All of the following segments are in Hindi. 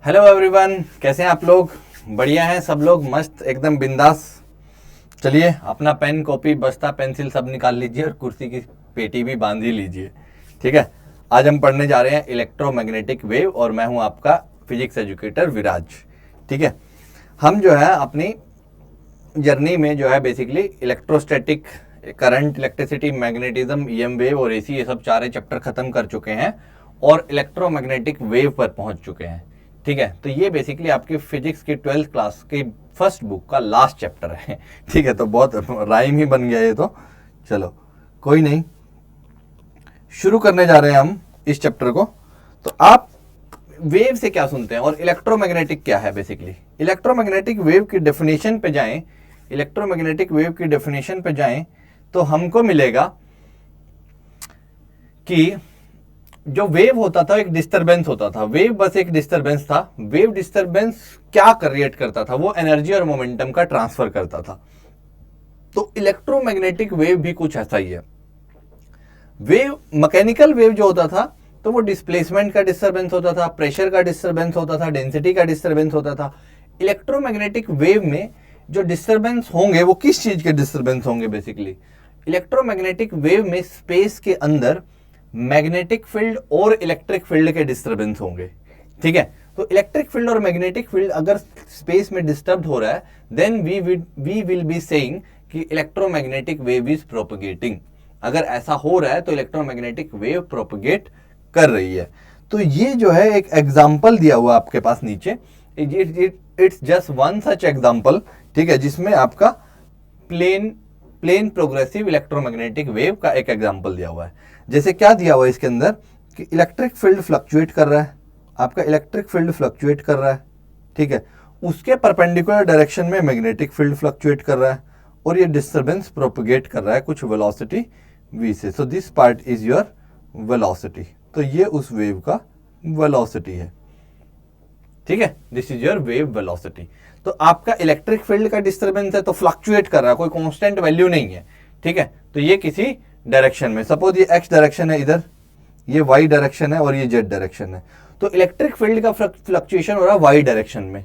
हेलो एवरीवन, कैसे हैं आप लोग? बढ़िया हैं सब लोग, मस्त एकदम बिंदास। चलिए अपना पेन कॉपी बस्ता पेंसिल सब निकाल लीजिए और कुर्सी की पेटी भी बांध ही लीजिए। ठीक है, आज हम पढ़ने जा रहे हैं इलेक्ट्रोमैग्नेटिक वेव और मैं हूं आपका फिजिक्स एजुकेटर विराज। ठीक है, हम जो है अपनी जर्नी में जो है basically electrostatic, current, electricity, magnetism, EM wave और एसी, ये सब चारे चैप्टर खत्म कर चुके हैं और इलेक्ट्रोमैग्नेटिक वेव पर पहुंच चुके हैं। ठीक है, तो ये बेसिकली आपकी फिजिक्स की 12th क्लास की फर्स्ट बुक का लास्ट चैप्टर है। ठीक है, तो बहुत राइम ही बन गया ये तो। चलो कोई नहीं, शुरू करने जा रहे हैं हम इस चैप्टर को। तो आप वेव से क्या सुनते हैं और इलेक्ट्रोमैग्नेटिक क्या है? बेसिकली इलेक्ट्रोमैग्नेटिक वेव की डेफिनेशन पे जाएं, इलेक्ट्रोमैग्नेटिक वेव की डेफिनेशन पे जाएं तो हमको मिलेगा कि जो वेव होता था एक डिस्टरबेंस होता था। वेव बस एक डिस्टरबेंस था। वेव डिस्टरबेंस क्या क्रिएट करता था? वो एनर्जी और मोमेंटम का ट्रांसफर करता था। तो इलेक्ट्रोमैग्नेटिक वेव भी कुछ ऐसा ही है। वेव, मैकेनिकल वेव जो होता था तो वो डिस्प्लेसमेंट का डिस्टरबेंस होता था, प्रेशर का डिस्टरबेंस होता था, डेंसिटी का डिस्टरबेंस होता था। इलेक्ट्रोमैग्नेटिक वेव में जो डिस्टरबेंस होंगे वो किस चीज के डिस्टरबेंस होंगे? बेसिकली इलेक्ट्रोमैग्नेटिक वेव में स्पेस के अंदर मैग्नेटिक फील्ड और इलेक्ट्रिक फील्ड के डिस्टरबेंस होंगे। ठीक है, तो इलेक्ट्रिक फील्ड और मैग्नेटिक फील्ड अगर स्पेस में डिस्टर्ब हो रहा है then we will be saying कि इलेक्ट्रोमैग्नेटिक वेव इज प्रोपगेटिंग। अगर ऐसा हो रहा है तो इलेक्ट्रोमैग्नेटिक वेव प्रोपगेट कर रही है। तो ये जो है एक एग्जांपल दिया हुआ आपके पास नीचे, it's just one such example. ठीक है, जिसमें आपका प्लेन प्रोग्रेसिव इलेक्ट्रोमैग्नेटिक वेव का एक एग्जांपल दिया हुआ है। जैसे क्या दिया हुआ है इसके अंदर कि इलेक्ट्रिक फील्ड फ्लक्चुएट कर रहा है, आपका इलेक्ट्रिक फील्ड फ्लक्चुएट कर रहा है। ठीक है, उसके परपेंडिकुलर डायरेक्शन में मैग्नेटिक फील्ड फ्लक्चुएट कर रहा है और ये डिस्टरबेंस प्रोपगेट कर रहा है कुछ वेलोसिटी v से। So this part is your velocity. तो ये उस वेव का वेलोसिटी है। ठीक है, this is your wave velocity. तो आपका इलेक्ट्रिक फील्ड का डिस्टरबेंस है तो फ्लक्चुएट कर रहा है, कोई कांस्टेंट वैल्यू नहीं है। ठीक है, तो ये किसी डायरेक्शन में, सपोज ये x डायरेक्शन है, इधर ये y डायरेक्शन है और ये z डायरेक्शन है, तो इलेक्ट्रिक फील्ड का फ्लक्चुएशन हो रहा है y डायरेक्शन में,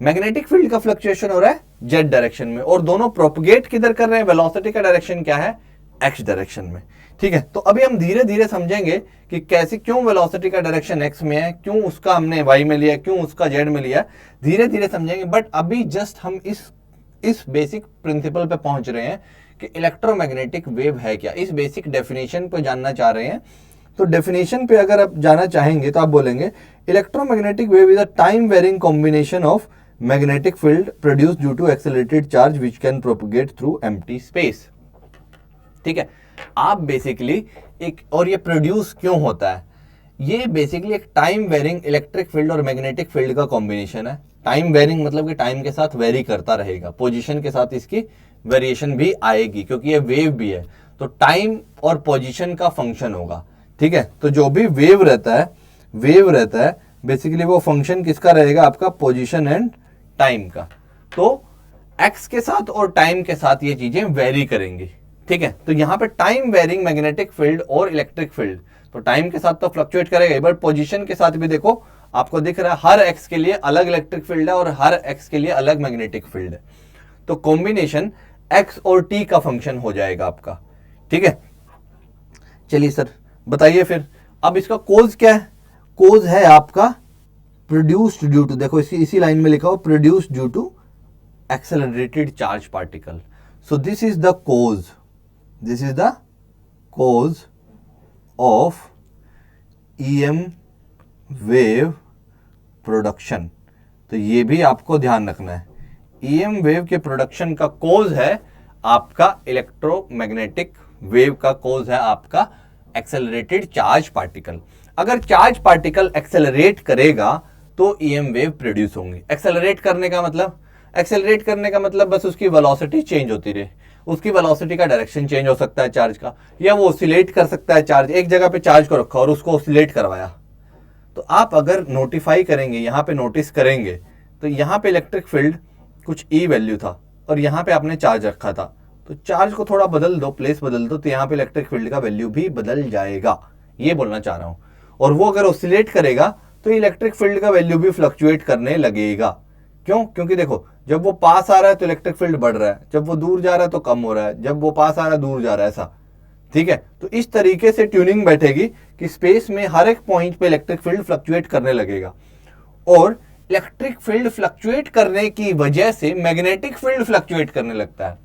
मैग्नेटिक फील्ड का फ्लक्चुएशन हो रहा है z डायरेक्शन में, और दोनों प्रोपगेट किधर कर रहे हैं? वेलोसिटी का डायरेक्शन क्या है? x डायरेक्शन में। ठीक है, तो अभी हम धीरे धीरे समझेंगे कि कैसे, क्यों वेलोसिटी का डायरेक्शन x में है, क्यों उसका हमने y में लिया, क्यों उसका z में लिया, धीरे धीरे समझेंगे। बट अभी जस्ट हम इस बेसिक प्रिंसिपल पे पहुंच रहे हैं कि इलेक्ट्रोमैग्नेटिक वेव है क्या। इस बेसिक डेफिनेशन पे जानना चाह रहे हैं। तो डेफिनेशन पे अगर आप जाना चाहेंगे तो आप बोलेंगे electromagnetic wave is a time varying combination of magnetic field produced due to accelerated charge which can propagate through empty space. ठीक है, आप बेसिकली एक, और ये प्रोड्यूस क्यों होता है? ये बेसिकली एक टाइम वेरिंग इलेक्ट्रिक फील्ड और मैग्नेटिक फील्ड का कॉम्बिनेशन है। टाइम वेरिंग मतलब कि टाइम के साथ वेरी करता रहेगा, पोजीशन के साथ इसकी वेरिएशन भी आएगी क्योंकि ये वेव भी है, तो टाइम और पोजीशन का फंक्शन होगा। ठीक है, तो जो भी वेव रहता है बेसिकली वो फंक्शन किसका रहेगा? आपका पोजीशन एंड टाइम का। तो एक्स के साथ और टाइम के साथ ये चीजें वेरी करेंगी। ठीक है, तो यहां पे टाइम वेरिंग मैग्नेटिक फील्ड और इलेक्ट्रिक फील्ड, तो टाइम के साथ तो फ्लक्चुएट करेगा, बट पोजीशन के साथ भी देखो आपको दिख रहा है हर एक्स के लिए अलग इलेक्ट्रिक फील्ड है और हर एक्स के लिए अलग मैग्नेटिक फील्ड है। तो कॉम्बिनेशन एक्स और टी का फंक्शन हो जाएगा आपका। ठीक है, चलिए सर बताइए फिर अब इसका कोज क्या है? कोज है आपका प्रोड्यूस्ड ड्यू टू, देखो इसी लाइन में लिखा हो, produced due to accelerated charge particle. So this is the cause, this is the cause of EM wave production. तो ये भी आपको ध्यान रखना है, ईएम वेव के प्रोडक्शन का कोज है आपका इलेक्ट्रोमैग्नेटिक वेव का कोज है आपका एक्सेलरेटेड चार्ज पार्टिकल। अगर चार्ज पार्टिकल एक्सेलरेट करेगा तो ईएम वेव प्रोड्यूस होंगे। एक्सेलरेट करने का मतलब बस उसकी वेलोसिटी चेंज होती रहे, उसकी वेलोसिटी का डायरेक्शन चेंज हो सकता है चार्ज का, या वो ऑसिलेट कर सकता है। चार्ज एक जगह पे चार्ज को रखा और उसको ऑसिलेट करवाया, तो आप अगर नोटिफाई करेंगे, यहाँ पे नोटिस करेंगे तो यहाँ पे इलेक्ट्रिक फील्ड कुछ ई वैल्यू था और यहाँ पे आपने चार्ज रखा था, तो चार्ज को थोड़ा बदल दो, प्लेस बदल दो, तो यहाँ पे इलेक्ट्रिक फील्ड का वैल्यू भी बदल जाएगा, ये बोलना चाह रहा हूँ। और वो अगर ऑसिलेट करेगा तो इलेक्ट्रिक फील्ड का वैल्यू भी फ्लक्चुएट करने लगेगा। क्यों? क्योंकि देखो, जब वो पास आ रहा है तो इलेक्ट्रिक फील्ड बढ़ रहा है, जब वो दूर जा रहा है तो कम हो रहा है, जब वो पास आ रहा है दूर जा रहा है, ऐसा। ठीक है, तो इस तरीके से ट्यूनिंग बैठेगी कि स्पेस में हर एक पॉइंट पे इलेक्ट्रिक फील्ड फ्लक्चुएट करने लगेगा, और इलेक्ट्रिक फील्ड फ्लक्चुएट करने की वजह से मैग्नेटिक फील्ड फ्लक्चुएट करने लगता है।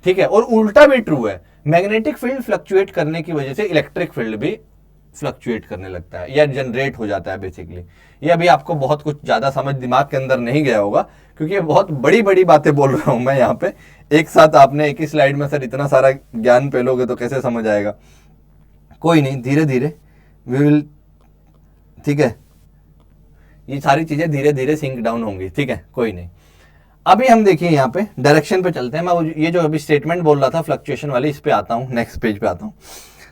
ठीक है, और उल्टा भी ट्रू है, मैग्नेटिक फील्ड फ्लक्चुएट करने की वजह से इलेक्ट्रिक फील्ड भी फ्लक्चुएट करने लगता है या जनरेट हो जाता है बेसिकली। ये अभी आपको बहुत कुछ ज्यादा समझ दिमाग के अंदर नहीं गया होगा, क्योंकि ये बहुत बड़ी बड़ी बातें बोल रहा हूं मैं यहाँ पे। एक साथ आपने एक ही स्लाइड में सर इतना सारा ज्ञान पेलोगे तो कैसे समझ आएगा? कोई नहीं, धीरे धीरे वी विल, ठीक है, ये सारी चीजें धीरे धीरे सिंक डाउन होंगी। ठीक है, कोई नहीं। अभी हम देखिए यहाँ पे डायरेक्शन पे चलते हैं। मैं ये जो अभी स्टेटमेंट बोल रहा था फ्लक्चुएशन वाली, इस पे आता हूँ, नेक्स्ट पेज पे आता हूँ।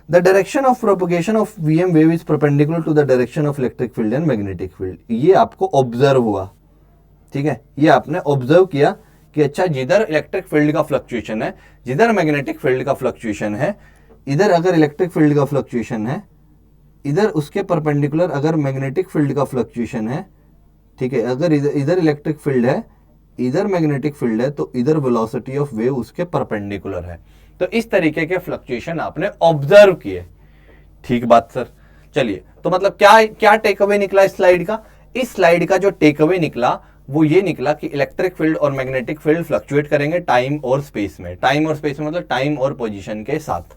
The direction of propagation of EM wave is perpendicular to the direction of electric field and magnetic field. ये आपको ऑब्जर्व हुआ, ठीक है, ये आपने ऑब्जर्व किया कि अच्छा जिधर इलेक्ट्रिक फील्ड का फ्लक्चुएशन है, जिधर मैग्नेटिक फील्ड का फ्लक्चुएशन है, इधर अगर इलेक्ट्रिक फील्ड का फ्लक्चुएशन है, इधर उसके परपेंडिकुलर अगर मैग्नेटिक फील्ड का फ्लक्चुएशन है, ठीक है, अगर इधर इलेक्ट्रिक फील्ड है, इधर मैग्नेटिक फील्ड है, तो इधर वेलोसिटी ऑफ वेव उसके परपेंडिकुलर है। तो इस तरीके के फ्लक्चुएशन आपने ऑब्जर्व किए। ठीक बात सर। चलिए, तो मतलब क्या क्या टेक अवे निकला इस स्लाइड का? इस स्लाइड का जो टेक अवे निकला वो ये निकला कि इलेक्ट्रिक फील्ड और मैग्नेटिक फील्ड फ्लक्चुएट करेंगे टाइम और स्पेस में। टाइम और स्पेस में मतलब टाइम और पोजीशन के साथ।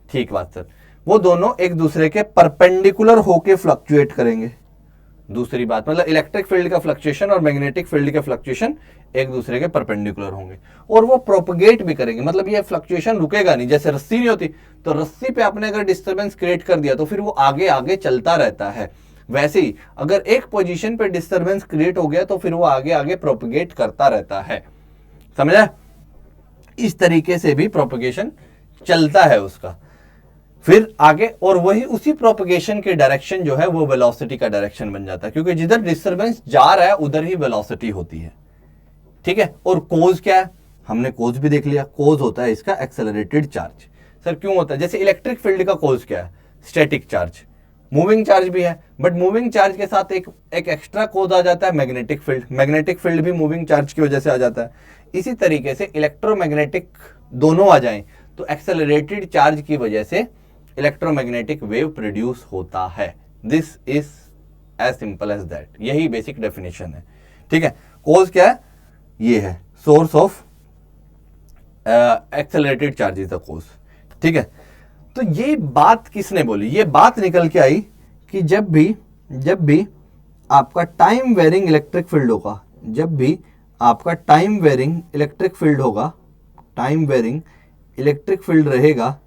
ठीक बात सर। वो दोनों एक दूसरे के परपेंडिकुलर होके फ्लक्चुएट करेंगे। दूसरी बात, मतलब इलेक्ट्रिक फील्ड का फ्लक्चुएशन और मैग्नेटिक फील्ड के फ्लक्चुएशन एक दूसरे के परपेंडिकुलर होंगे, और वो प्रोपगेट भी करेंगे। मतलब ये फ्लक्चुएशन रुकेगा नहीं। जैसे रस्सी नहीं होती, तो रस्सी पे आपने अगर डिस्टर्बेंस क्रिएट कर दिया तो फिर वो आगे आगे चलता रहता है। वैसे ही अगर एक पोजीशन पे डिस्टर्बेंस क्रिएट हो गया तो फिर वो आगे आगे प्रोपगेट करता रहता है। समझा? इस तरीके से भी प्रोपगेशन चलता है उसका फिर आगे, और वही उसी प्रोपगेशन के डायरेक्शन जो है वो वेलोसिटी का डायरेक्शन बन जाता है, क्योंकि जिधर डिस्टर्बेंस जा रहा है उधर ही वेलोसिटी होती है। ठीक है, और कोज क्या है? हमने कोज भी देख लिया। कोज होता है इसका एक्सेलरेटेड चार्ज। सर क्यों होता है? जैसे इलेक्ट्रिक फील्ड का कोज क्या है? Static charge. मूविंग चार्ज भी है, बट मूविंग चार्ज के साथ एक एक्स्ट्रा कोज आ जाता है, मैग्नेटिक फील्ड। मैग्नेटिक फील्ड भी मूविंग चार्ज की वजह से आ जाता है। इसी तरीके से इलेक्ट्रोमैग्नेटिक दोनों आ जाएं तो एक्सेलरेटेड चार्ज की वजह से इलेक्ट्रोमैग्नेटिक वेव प्रोड्यूस होता है। This is as simple as that. यही बेसिक डेफिनेशन है। ठीक है, कोज क्या है? ये है source of accelerated charge is the cause. ठीक है, तो ये बात किसने बोली? ये बात निकल के आई कि जब भी आपका टाइम वेरिंग इलेक्ट्रिक फील्ड होगा, जब भी आपका टाइम वेरिंग इलेक्ट्रिक फील्ड होगा, टाइम वेरिंग इलेक्ट्रिक फील्ड रहेगा,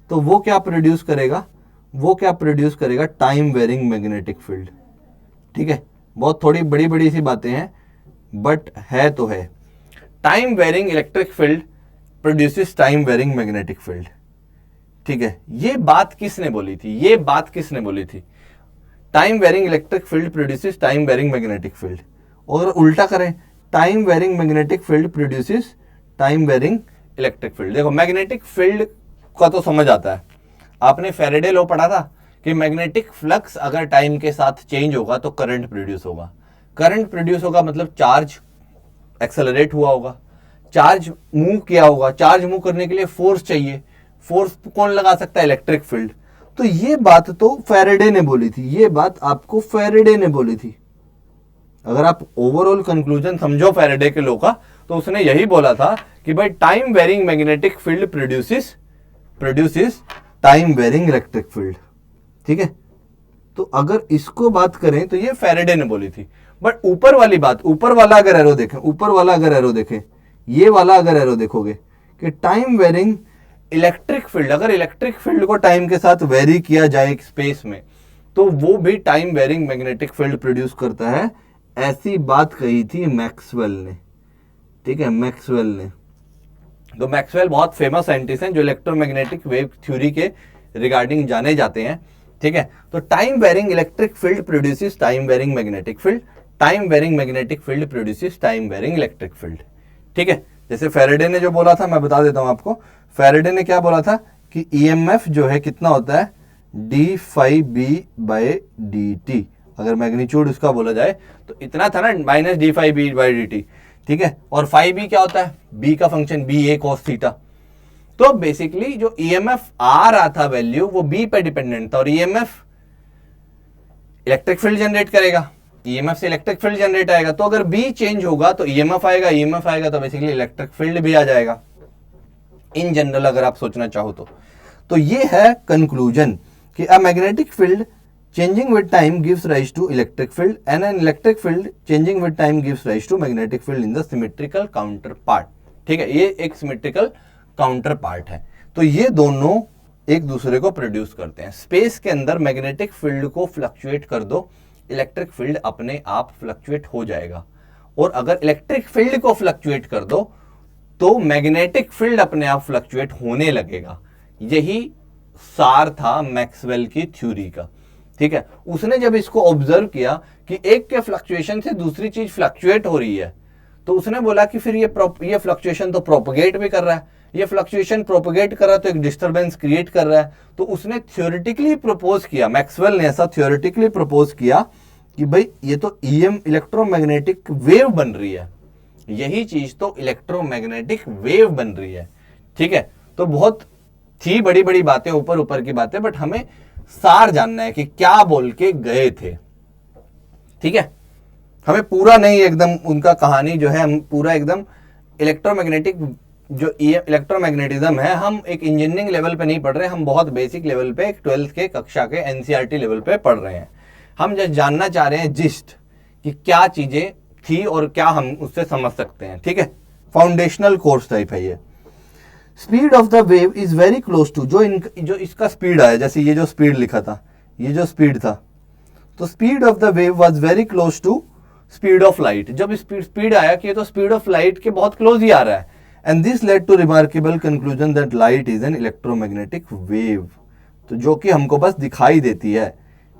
तो वो क्या प्रोड्यूस करेगा? वो क्या प्रोड्यूस करेगा? Time varying magnetic field. ठीक है, बहुत थोड़ी बड़ी बड़ी सी बातें हैं, बट है तो है। Time varying electric field produces time varying magnetic field. ठीक है, ये बात किसने बोली थी? ये बात किसने बोली थी? Time varying electric field produces time varying magnetic field. और उल्टा करें, time varying magnetic field produces time varying electric field. देखो, मैग्नेटिक फील्ड का तो समझ आता है, आपने फैराडे लॉ पढ़ा था कि मैग्नेटिक फ्लक्स अगर टाइम के साथ चेंज होगा तो करंट प्रोड्यूस होगा। करंट प्रोड्यूस होगा मतलब चार्ज एक्सेलरेट हुआ होगा, चार्ज मूव किया होगा। चार्ज मूव करने के लिए फोर्स चाहिए। फोर्स कौन लगा सकता है? Electric field. तो ये बात तो फैराडे ने बोली थी, ये बात आपको फैराडे ने बोली थी। अगर आप ओवरऑल कंक्लूजन समझो फैराडे के लॉ का, तो उसने यही बोला था कि भाई time varying magnetic field produces time varying electric field. ठीक है, तो अगर इसको बात करें तो ये फैराडे ने बोली थी। बट ऊपर वाली बात, ऊपर वाला अगर एरो देखें, ऊपर वाला अगर एरो देखें, ये वाला अगर एरो देखोगे कि टाइम वेरिंग इलेक्ट्रिक फील्ड, अगर इलेक्ट्रिक फील्ड को टाइम के साथ वेरी किया जाए स्पेस में, तो वो भी time varying magnetic field produce करता है। ऐसी बात कही थी मैक्सवेल ने। ठीक है, मैक्सवेल ने। तो मैक्सवेल बहुत फेमस साइंटिस्ट हैं जो इलेक्ट्रोमैग्नेटिक वेव थ्योरी के रिगार्डिंग जाने जाते हैं। ठीक है, तो time varying electric field produces time varying magnetic field, time varying magnetic field produces time varying electric field. ठीक है, जैसे फैराडे ने जो बोला था मैं बता देता हूं आपको। फैराडे ने क्या बोला था कि ईएमएफ जो है कितना होता है? D phi B by D T. अगर मैग्नीट्यूड उसका बोला जाए तो इतना था ना, minus D phi B by D T, ठीक है। और फाइव बी क्या होता है, बी का फंक्शन बी ए कॉस थीटा। तो बेसिकली जो ईएमएफ आ रहा था वैल्यू वो बी पे डिपेंडेंट था, और ईएमएफ इलेक्ट्रिक फील्ड जनरेट करेगा, ईएमएफ से इलेक्ट्रिक फील्ड जनरेट आएगा। तो अगर बी चेंज होगा तो ईएमएफ आएगा, ईएमएफ आएगा तो बेसिकली इलेक्ट्रिक फील्ड भी आ जाएगा, इन जनरल अगर आप सोचना चाहो तो ये है कंक्लूजन कि a magnetic field changing with time gives rise to electric field and an electric field changing with time gives rise to magnetic field in the symmetrical counterpart। ठीक है, ये एक symmetrical counterpart है। तो ये दोनों एक दूसरे को प्रोड्यूस करते हैं। स्पेस के अंदर मैग्नेटिक फील्ड को फ्लक्चुएट कर दो, इलेक्ट्रिक फील्ड अपने आप फ्लक्चुएट हो जाएगा, और अगर इलेक्ट्रिक फील्ड को फ्लक्चुएट कर दो तो मैग्नेटिक फील्ड अपने आप फ्लक्चुएट होने लगेगा। यही सार था मैक्सवेल की थ्योरी का, ठीक है। उसने जब इसको ऑब्जर्व किया कि एक के फ्लक्चुएशन से दूसरी चीज फ्लक्चुएट हो रही है, तो उसने बोला कि फिर ये फ्लक्चुएशन तो प्रोपगेट भी कर रहा है, ये फ्लक्चुएशन प्रोपगेट कर रहा है तो एक डिस्टरबेंस क्रिएट कर रहा है। तो उसने थ्योरेटिकली प्रपोज किया, मैक्सवेल ने ऐसा थ्योरेटिकली प्रपोज किया कि भाई ये तो ईएम इलेक्ट्रोमैग्नेटिक वेव बन रही है, यही चीज तो इलेक्ट्रोमैग्नेटिक वेव बन रही है, ठीक है। तो बहुत थी बड़ी बड़ी बातें, ऊपर ऊपर की बातें, बट हमें सार जानना है कि क्या बोल के गए थे, ठीक है। हमें पूरा नहीं, एकदम उनका कहानी जो है हम पूरा एकदम इलेक्ट्रोमैग्नेटिक जो इलेक्ट्रोमैग्नेटिज्म है, हम एक इंजीनियरिंग लेवल पे नहीं पढ़ रहे, हम बहुत बेसिक लेवल पे 12th के कक्षा के एनसीईआरटी लेवल पे पढ़ रहे हैं। हम जस्ट जानना चाह रहे हैं जिस्ट कि क्या चीजें थी और क्या हम उससे समझ सकते हैं, ठीक है। फाउंडेशनल कोर्स टाइप है ये। Speed of the wave is very close to, जो इसका स्पीड आया, जैसे ये जो स्पीड लिखा था, ये जो स्पीड था, तो speed of the wave was very close to speed of light. जब स्पीड आया कि ये तो स्पीड ऑफ लाइट के बहुत क्लोज ही आ रहा है, and this led to remarkable conclusion that light is an electromagnetic wave. तो जो कि हमको बस दिखाई देती है,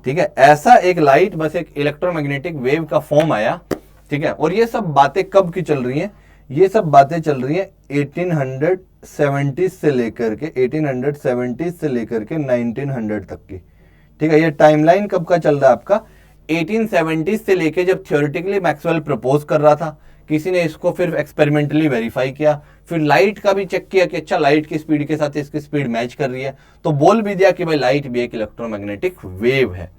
ठीक है। ऐसा एक लाइट बस एक इलेक्ट्रोमैग्नेटिक वेव का फॉर्म आया, ठीक है। और ये सब बातें कब की चल रही हैं, ये सब बातें चल रही है 1870 से लेकर के 1870 से लेकर के 1900 तक की, ठीक है। ये टाइमलाइन कब का चल रहा है आपका, 1870 से लेके जब थ्योरेटिकली मैक्सवेल प्रपोज कर रहा था, किसी ने इसको फिर एक्सपेरिमेंटली वेरीफाई किया, फिर लाइट का भी चेक किया कि अच्छा लाइट की स्पीड के साथ इसकी स्पीड मैच कर रही है, तो बोल भी दिया कि भाई लाइट भी एक इलेक्ट्रोमैग्नेटिक वेव है,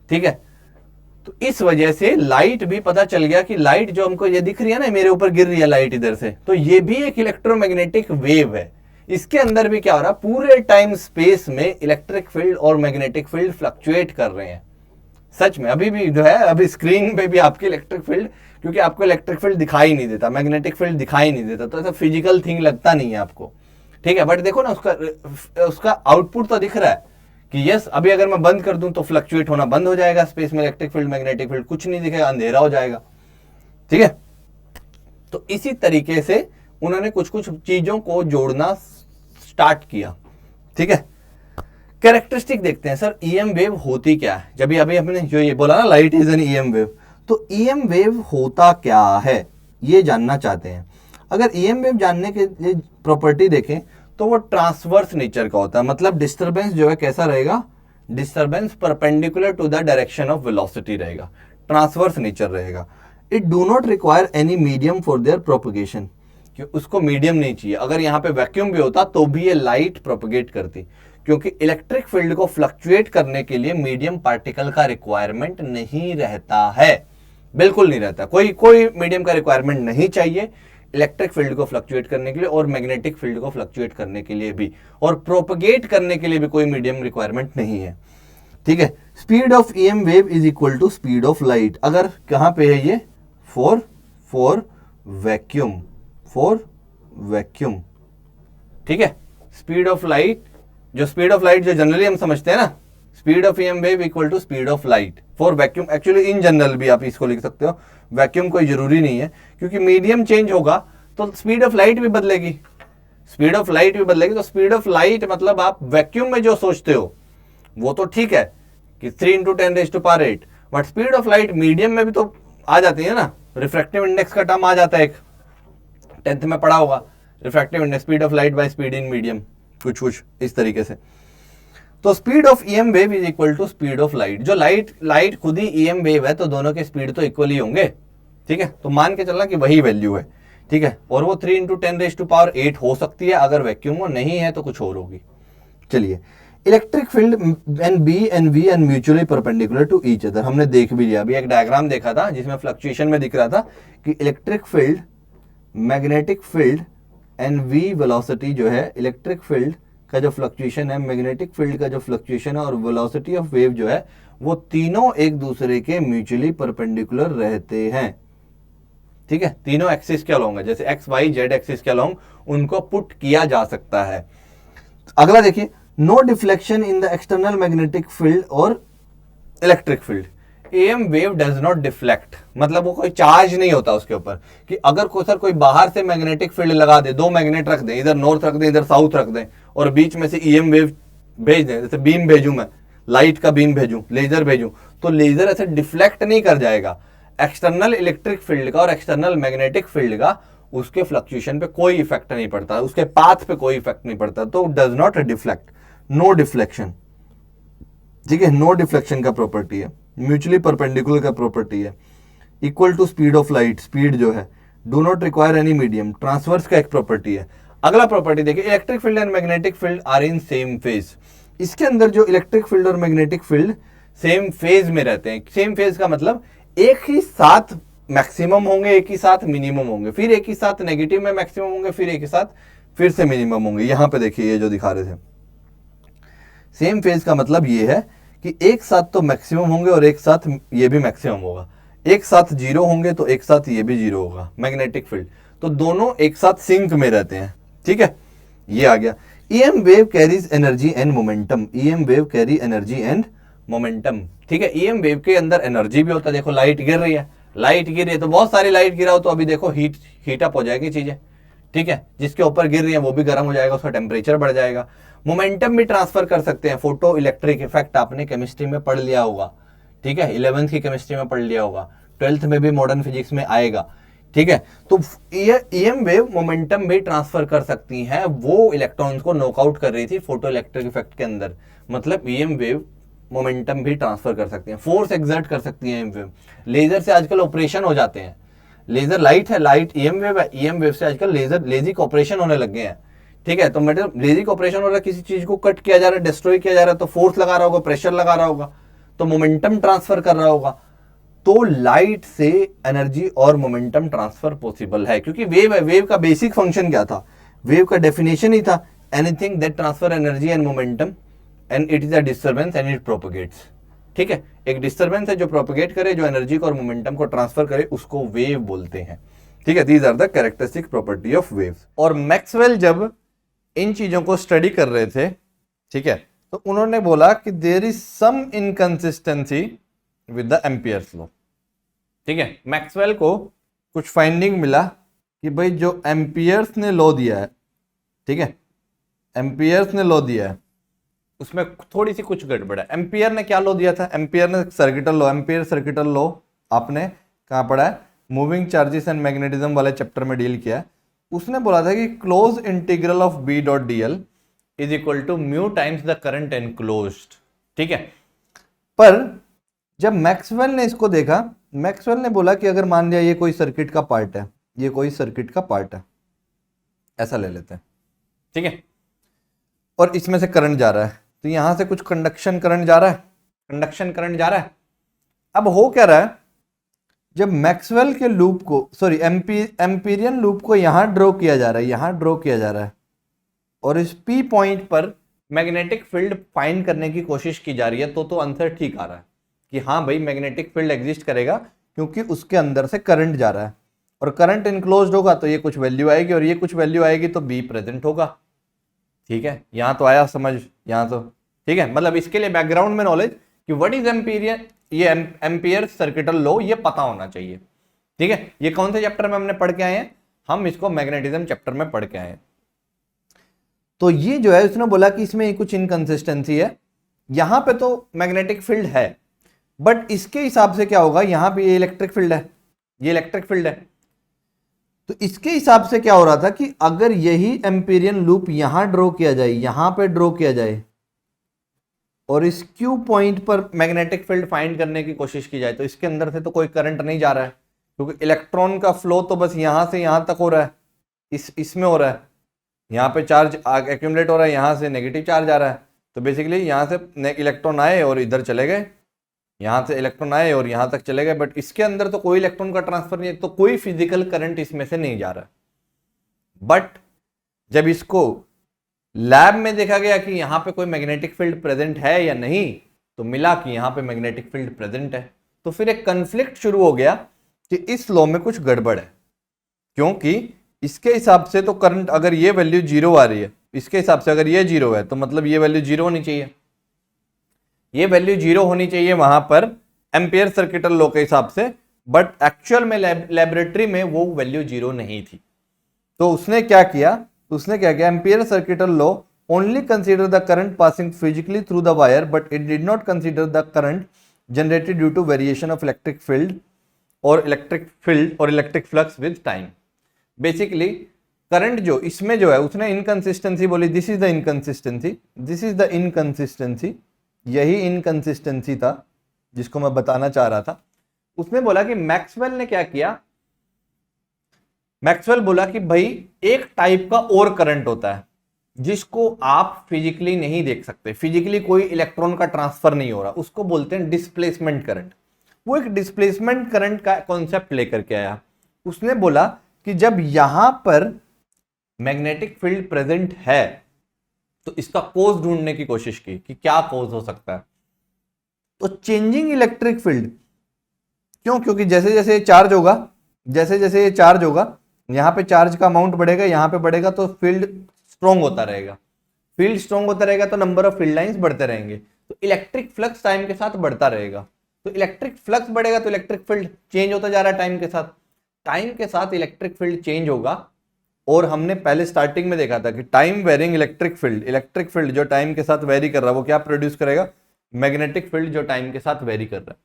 ठीक है। तो इस वजह से लाइट भी पता चल गया कि लाइट जो हमको ये दिख रही है ना, मेरे ऊपर गिर रही है लाइट इधर से, तो ये भी एक इलेक्ट्रोमैग्नेटिक वेव है। इसके अंदर भी क्या हो रहा है, पूरे टाइम स्पेस में इलेक्ट्रिक फील्ड और मैग्नेटिक फील्ड फ्लक्चुएट कर रहे हैं। सच में अभी भी जो है, अभी स्क्रीन पे भी आपके इलेक्ट्रिक फील्ड, क्योंकि आपको इलेक्ट्रिक फील्ड दिखाई नहीं देता, मैग्नेटिक फील्ड दिखाई नहीं देता, तो ऐसा फिजिकल थिंग लगता नहीं है आपको, ठीक है। बट देखो ना, उसका आउटपुट तो दिख रहा है कि यस, अभी अगर मैं बंद कर दूं तो फ्लक्चुएट होना बंद हो जाएगा स्पेस में, इलेक्ट्रिक फील्ड मैग्नेटिक फील्ड कुछ नहीं दिखेगा, अंधेरा हो जाएगा, ठीक है। तो इसी तरीके से उन्होंने कुछ कुछ चीजों को जोड़ना स्टार्ट किया, ठीक है। कैरेक्टरिस्टिक देखते हैं सर, ईएम वेव होती क्या है। जब अभी हमने जो ये बोला ना, light is N EM wave, तो ईएम वेव होता क्या है ये जानना चाहते हैं। अगर ईएम वेव जानने के लिए प्रॉपर्टी देखें तो वो ट्रांसवर्स नेचर का होता है, मतलब डिस्टरबेंस जो है कैसा रहेगा, disturbance perpendicular to the direction of velocity रहेगा, ट्रांसवर्स नेचर रहेगा। It do not require any medium for their propagation, कि उसको मीडियम नहीं चाहिए। अगर यहाँ पे वैक्यूम भी होता तो भी ये लाइट प्रोपगेट करती, क्योंकि इलेक्ट्रिक फील्ड को फ्लक्चुएट करने के लिए मीडियम पार्टिकल का रिक्वायरमेंट नहीं रहता है, बिल्कुल नहीं रहता, कोई मीडियम का रिक्वायरमेंट नहीं चाहिए इलेक्ट्रिक फील्ड को फ्लक्चुएट करने के लिए और मैग्नेटिक फील्ड को फ्लक्चुएट करने के लिए भी, और प्रोपगेट करने के लिए भी कोई मीडियम रिक्वायरमेंट नहीं है, ठीक है। Speed of EM wave is equal to speed of light. अगर कहां पे है ये, फॉर वैक्यूम, ठीक है। स्पीड ऑफ लाइट जो जनरली हम समझते हैं ना, speed of EM wave equal to speed of light for vacuum. Actually in general भी आप इसको लिख सकते हो, वैक्यूम कोई जरूरी नहीं है, क्योंकि मीडियम चेंज होगा तो स्पीड ऑफ लाइट भी बदलेगी, तो स्पीड ऑफ लाइट मतलब आप वैक्यूम में जो सोचते हो वो तो ठीक है कि 3 × 10⁸, but speed of light medium में भी तो आ जाती है ना। रिफ्रैक्टिव इंडेक्स का टर्म आ जाता है, एक 10th में पढ़ा होगा, refractive index, speed of light by speed in medium, कुछ इस तरीके से। तो speed of EM wave is equal to speed of light. जो लाइट खुद ही ईएम वेव है, तो दोनों के स्पीड तो इक्वल ही होंगे, ठीक है। तो मान के चलना कि वही वैल्यू है, ठीक है। और वो 3 × 10⁸ हो सकती है अगर वैक्यूम हो, नहीं है तो कुछ और होगी। चलिए, electric field and B and V and mutually perpendicular to each other, हमने देख भी लिया। अभी एक डायग्राम देखा था जिसमें फ्लक्चुएशन में दिख रहा था कि electric field, magnetic field and V velocity जो है, इलेक्ट्रिक फील्ड का जो फ्लक्चुएशन है, मैग्नेटिक फील्ड का जो फ्लक्चुएशन है और वेलोसिटी ऑफ वेव जो है, वो तीनों एक दूसरे के म्यूचुअली परपेंडिकुलर रहते हैं, ठीक है। तीनों एक्सिस के अलोंग है, जैसे एक्स वाई जेड एक्सिस के अलोंग उनको पुट किया जा सकता है। अगला देखिए, no deflection in the external magnetic field और electric field. EM wave does not deflect, मतलब वो कोई चार्ज नहीं होता उसके ऊपर कि अगर कोई बाहर से मैग्नेटिक फील्ड लगा दे, 2 मैग्नेट रख दे, इधर नॉर्थ रख दे इधर साउथ रख दे, और बीच में से ईएम वेव भेज दे, जैसे बीम भेजूं मैं, लाइट का बीम भेजूं, लेजर भेजूं, तो लेजर ऐसे डिफ्लेक्ट नहीं कर जाएगा। एक्सटर्नल इलेक्ट्रिक फील्ड का और एक्सटर्नल मैग्नेटिक फील्ड का उसके फ्लक्चुएशन पे कोई इफेक्ट नहीं पड़ता, उसके पाथ पे कोई इफेक्ट नहीं पड़ता, तो does not deflect, no deflection, ठीक है। नो डिफ्लेक्शन का प्रॉपर्टी है, म्यूचुअली परपेंडिकुलर का प्रॉपर्टी है, equal to speed of light, speed जो है, do not require any medium, transverse का एक प्रॉपर्टी है। अगला प्रॉपर्टी देखिए, electric field and magnetic field are in same phase. इसके अंदर जो इलेक्ट्रिक फील्ड और मैग्नेटिक फील्ड सेम फेज में रहते हैं। सेम फेज का मतलब एक ही साथ मैक्सिमम होंगे, एक ही साथ मिनिमम होंगे, फिर एक ही साथ नेगेटिव में मैक्सिमम होंगे, फिर एक ही साथ फिर से मिनिमम होंगे। यहां पे देखिए ये जो दिखा रहे थे, सेम फेज का मतलब ये है कि एक साथ तो मैक्सिमम होंगे और एक साथ ये भी मैक्सिमम होगा, एक साथ 0 होंगे तो एक साथ ये भी 0 होगा मैग्नेटिक फील्ड, तो दोनों एक साथ सिंक में रहते हैं, ठीक है। ये आ गया। EM wave carries energy and momentum, EM wave carry energy and momentum, ठीक है। ईएम वेव के अंदर एनर्जी भी होता है। देखो लाइट गिर रही है, लाइट गिर रही है तो बहुत सारी लाइट गिरा हो तो अभी देखो हीट अप हो जाएगी चीजें, ठीक है। जिसके ऊपर गिर रही है वो भी गर्म हो जाएगा, उसका टेम्परेचर बढ़ जाएगा। मोमेंटम भी ट्रांसफर कर सकते हैं, फोटो इलेक्ट्रिक इफेक्ट आपने केमिस्ट्री में पढ़ लिया होगा, ठीक है। 11th की केमिस्ट्री में पढ़ लिया होगा, 12th में भी मॉडर्न फिजिक्स में आएगा, ठीक है। तो ये ईएम वेव मोमेंटम भी ट्रांसफर कर सकती हैं। वो इलेक्ट्रॉन्स को नॉकआउट कर रही थी फोटो इलेक्ट्रिक इफेक्ट के अंदर, मतलब ईएम वेव मोमेंटम भी ट्रांसफर कर सकती हैं, फोर्स एक्सर्ट कर सकती हैं ईएम वेव। लेजर से आजकल ऑपरेशन हो जाते हैं, लेजर लाइट है, लाइट ईएम वेव है, ईएम वेव से आजकल लेजिक ऑपरेशन होने लग गए हैं, ठीक है। तो मतलब लेजिक ऑपरेशन हो रहा है, किसी चीज को कट किया जा रहा है, डिस्ट्रॉय किया जा रहा है, तो फोर्स लगा रहा होगा, प्रेशर लगा रहा होगा, तो मोमेंटम ट्रांसफर कर रहा होगा। तो लाइट से एनर्जी और मोमेंटम ट्रांसफर पॉसिबल है, क्योंकि वेव है। वेव का बेसिक फंक्शन क्या था? वेव का डेफिनेशन ही था anything that transfer energy and momentum and it is a disturbance and it propagates, ठीक है। एक डिस्टर्बेंस है जो प्रोपगेट करे, जो एनर्जी को और मोमेंटम को ट्रांसफर करे, उसको वेव बोलते हैं, ठीक है। These are the characteristic property of waves. और मैक्सवेल जब इन चीजों को स्टडी कर रहे थे, ठीक है, तो उन्होंने बोला कि there is some inconsistency with the Ampere's law, ठीक है। मैक्सवेल को कुछ फाइंडिंग मिला कि भाई जो एम्पियर्स ने लॉ दिया है, ठीक है, एम्पियर्स ने लॉ दिया है, उसमें थोड़ी सी कुछ गड़बड़ है। एम्पियर ने क्या लॉ दिया था? एम्पियर ने circuital law, Ampere circuital law आपने कहाँ पढ़ा है? मूविंग चार्जेस एंड मैग्नेटिज्म वाले चैप्टर में डील किया है। उसने बोला था कि close integral of B dot D L is equal to mu times the current enclosed, ठीक है। पर जब मैक्सवेल ने इसको देखा, मैक्सवेल ने बोला कि अगर मान लिया ये कोई सर्किट का पार्ट है, ये कोई सर्किट का पार्ट है, ऐसा ले लेते हैं, ठीक है, और इसमें से करंट जा रहा है, तो यहां से कुछ कंडक्शन करंट जा रहा है, कंडक्शन करंट जा रहा है। अब हो क्या रहा है, जब मैक्सवेल के लूप को, सॉरी एम्पीरियन लूप को यहां ड्रॉ किया जा रहा है, यहां ड्रॉ किया जा रहा है, और इस पी पॉइंट पर मैग्नेटिक फील्ड फाइंड करने की कोशिश की जा रही है, तो आंसर ठीक आ रहा है कि हाँ भाई मैग्नेटिक फील्ड एग्जिस्ट करेगा, क्योंकि उसके अंदर से करंट जा रहा है, और करंट इनक्लोज्ड होगा तो ये कुछ वैल्यू आएगी, और ये कुछ वैल्यू आएगी तो बी प्रेजेंट होगा, ठीक है। यहां तो आया समझ, यहां तो ठीक है। मतलब इसके लिए बैकग्राउंड में नॉलेज कि व्हाट इज एम्पीरियन, ये एम्पियर सर्किटल लॉ, ये पता होना चाहिए, ठीक है। ये कौन से चैप्टर में हमने पढ़ के आए हैं? हम इसको मैग्नेटिज्म चैप्टर में पढ़ के आए हैं। तो ये जो है उसने बोला कि इसमें कुछ इनकंसिस्टेंसी है, यहां पे तो मैग्नेटिक फील्ड है, बट इसके हिसाब से क्या होगा, यहां पे ये इलेक्ट्रिक फील्ड है, ये इलेक्ट्रिक फील्ड है, तो इसके हिसाब से क्या हो रहा था कि अगर यही एम्पीरियन लूप यहां ड्रॉ किया जाए, यहां पे ड्रॉ किया जाए, और इस Q पॉइंट पर मैग्नेटिक फील्ड फाइंड करने की कोशिश की जाए तो इसके अंदर से तो कोई करंट नहीं जा रहा है, क्योंकि इलेक्ट्रॉन का फ्लो तो बस यहां से यहां तक हो रहा है, इसमें हो रहा है, यहाँ पे चार्ज एक्यूमुलेट हो रहा है, यहाँ से नेगेटिव चार्ज आ रहा है। तो बेसिकली यहाँ से इलेक्ट्रॉन आए और इधर चले गए, यहाँ से इलेक्ट्रॉन आए और यहाँ तक चले गए, बट इसके अंदर तो कोई इलेक्ट्रॉन का ट्रांसफर नहीं है, तो कोई फिजिकल करंट इसमें से नहीं जा रहा है। बट जब इसको लैब में देखा गया कि यहाँ पे कोई मैग्नेटिक फील्ड प्रेजेंट है या नहीं, तो मिला कि यहाँ पे मैग्नेटिक फील्ड प्रेजेंट है। तो फिर एक कन्फ्लिक्ट शुरू हो गया कि इस लॉ में कुछ गड़बड़ है, क्योंकि इसके हिसाब से तो करंट अगर ये वैल्यू जीरो आ रही है, इसके हिसाब से अगर ये जीरो है तो मतलब ये वैल्यू जीरो होनी चाहिए, ये वैल्यू जीरो होनी चाहिए वहां पर एम्पियर सर्किटल लॉ के हिसाब से, बट एक्चुअल में लेबोरेटरी में वो वैल्यू जीरो नहीं थी। तो उसने क्या किया, Ampere circuital law only consider the current passing physically through the wire, but it did not consider the current generated due to variation of electric field और electric flux with time. Basically current जो इसमें जो है उसने इनकंसिस्टेंसी बोली, दिस इज द इनकंसिस्टेंसी, यही इनकंसिस्टेंसी था जिसको मैं बताना चाह रहा था। उसने बोला कि मैक्सवेल ने क्या किया, मैक्सवेल बोला कि भाई एक टाइप का और करंट होता है जिसको आप फिजिकली नहीं देख सकते, फिजिकली कोई इलेक्ट्रॉन का ट्रांसफर नहीं हो रहा, उसको बोलते हैं डिस्प्लेसमेंट करंट। वो एक डिस्प्लेसमेंट करंट का कॉन्सेप्ट लेकर के आया। उसने बोला कि जब यहां पर मैग्नेटिक फील्ड प्रेजेंट है तो इसका कोज ढूंढने की कोशिश की कि क्या कोज हो सकता है। तो चेंजिंग इलेक्ट्रिक फील्ड, क्योंकि जैसे जैसे चार्ज होगा, यहां पे चार्ज का अमाउंट बढ़ेगा, यहां पे बढ़ेगा, तो फील्ड स्ट्रॉन्ग होता रहेगा, तो नंबर ऑफ फील्ड लाइंस बढ़ते रहेंगे, तो इलेक्ट्रिक फ्लक्स टाइम के साथ बढ़ता रहेगा। तो इलेक्ट्रिक फ्लक्स बढ़ेगा तो इलेक्ट्रिक फील्ड चेंज होता जा रहा है टाइम के साथ इलेक्ट्रिक फील्ड चेंज होगा। और हमने पहले स्टार्टिंग में देखा था कि टाइम वेरिंग इलेक्ट्रिक फील्ड जो टाइम के साथ वेरी कर रहा है वो क्या प्रोड्यूस करेगा, मैग्नेटिक फील्ड जो टाइम के साथ वेरी कर रहा है।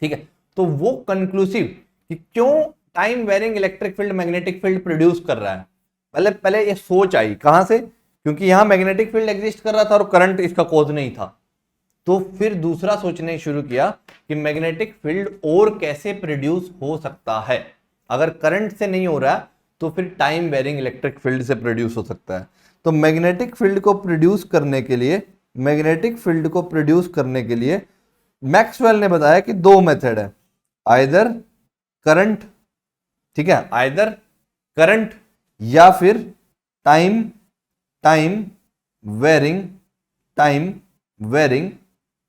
ठीक है, तो वो कंक्लूसिव कि क्यों time varying electric field magnetic field produce कर रहा है, पहले ये सोच आई कहां से, क्योंकि यहां मैग्नेटिक फील्ड एग्जिस्ट कर रहा था और करंट इसका कॉज नहीं था। तो फिर दूसरा सोचने शुरू किया कि मैग्नेटिक फील्ड और कैसे प्रोड्यूस हो सकता है, अगर करंट से नहीं हो रहा तो फिर टाइम वेरिंग इलेक्ट्रिक फील्ड से प्रोड्यूस हो सकता है। तो मैग्नेटिक फील्ड को प्रोड्यूस करने के लिए मैक्सवेल ने बताया कि दो मेथड है, आइदर करंट, ठीक है, आइदर करंट या फिर टाइम वेरिंग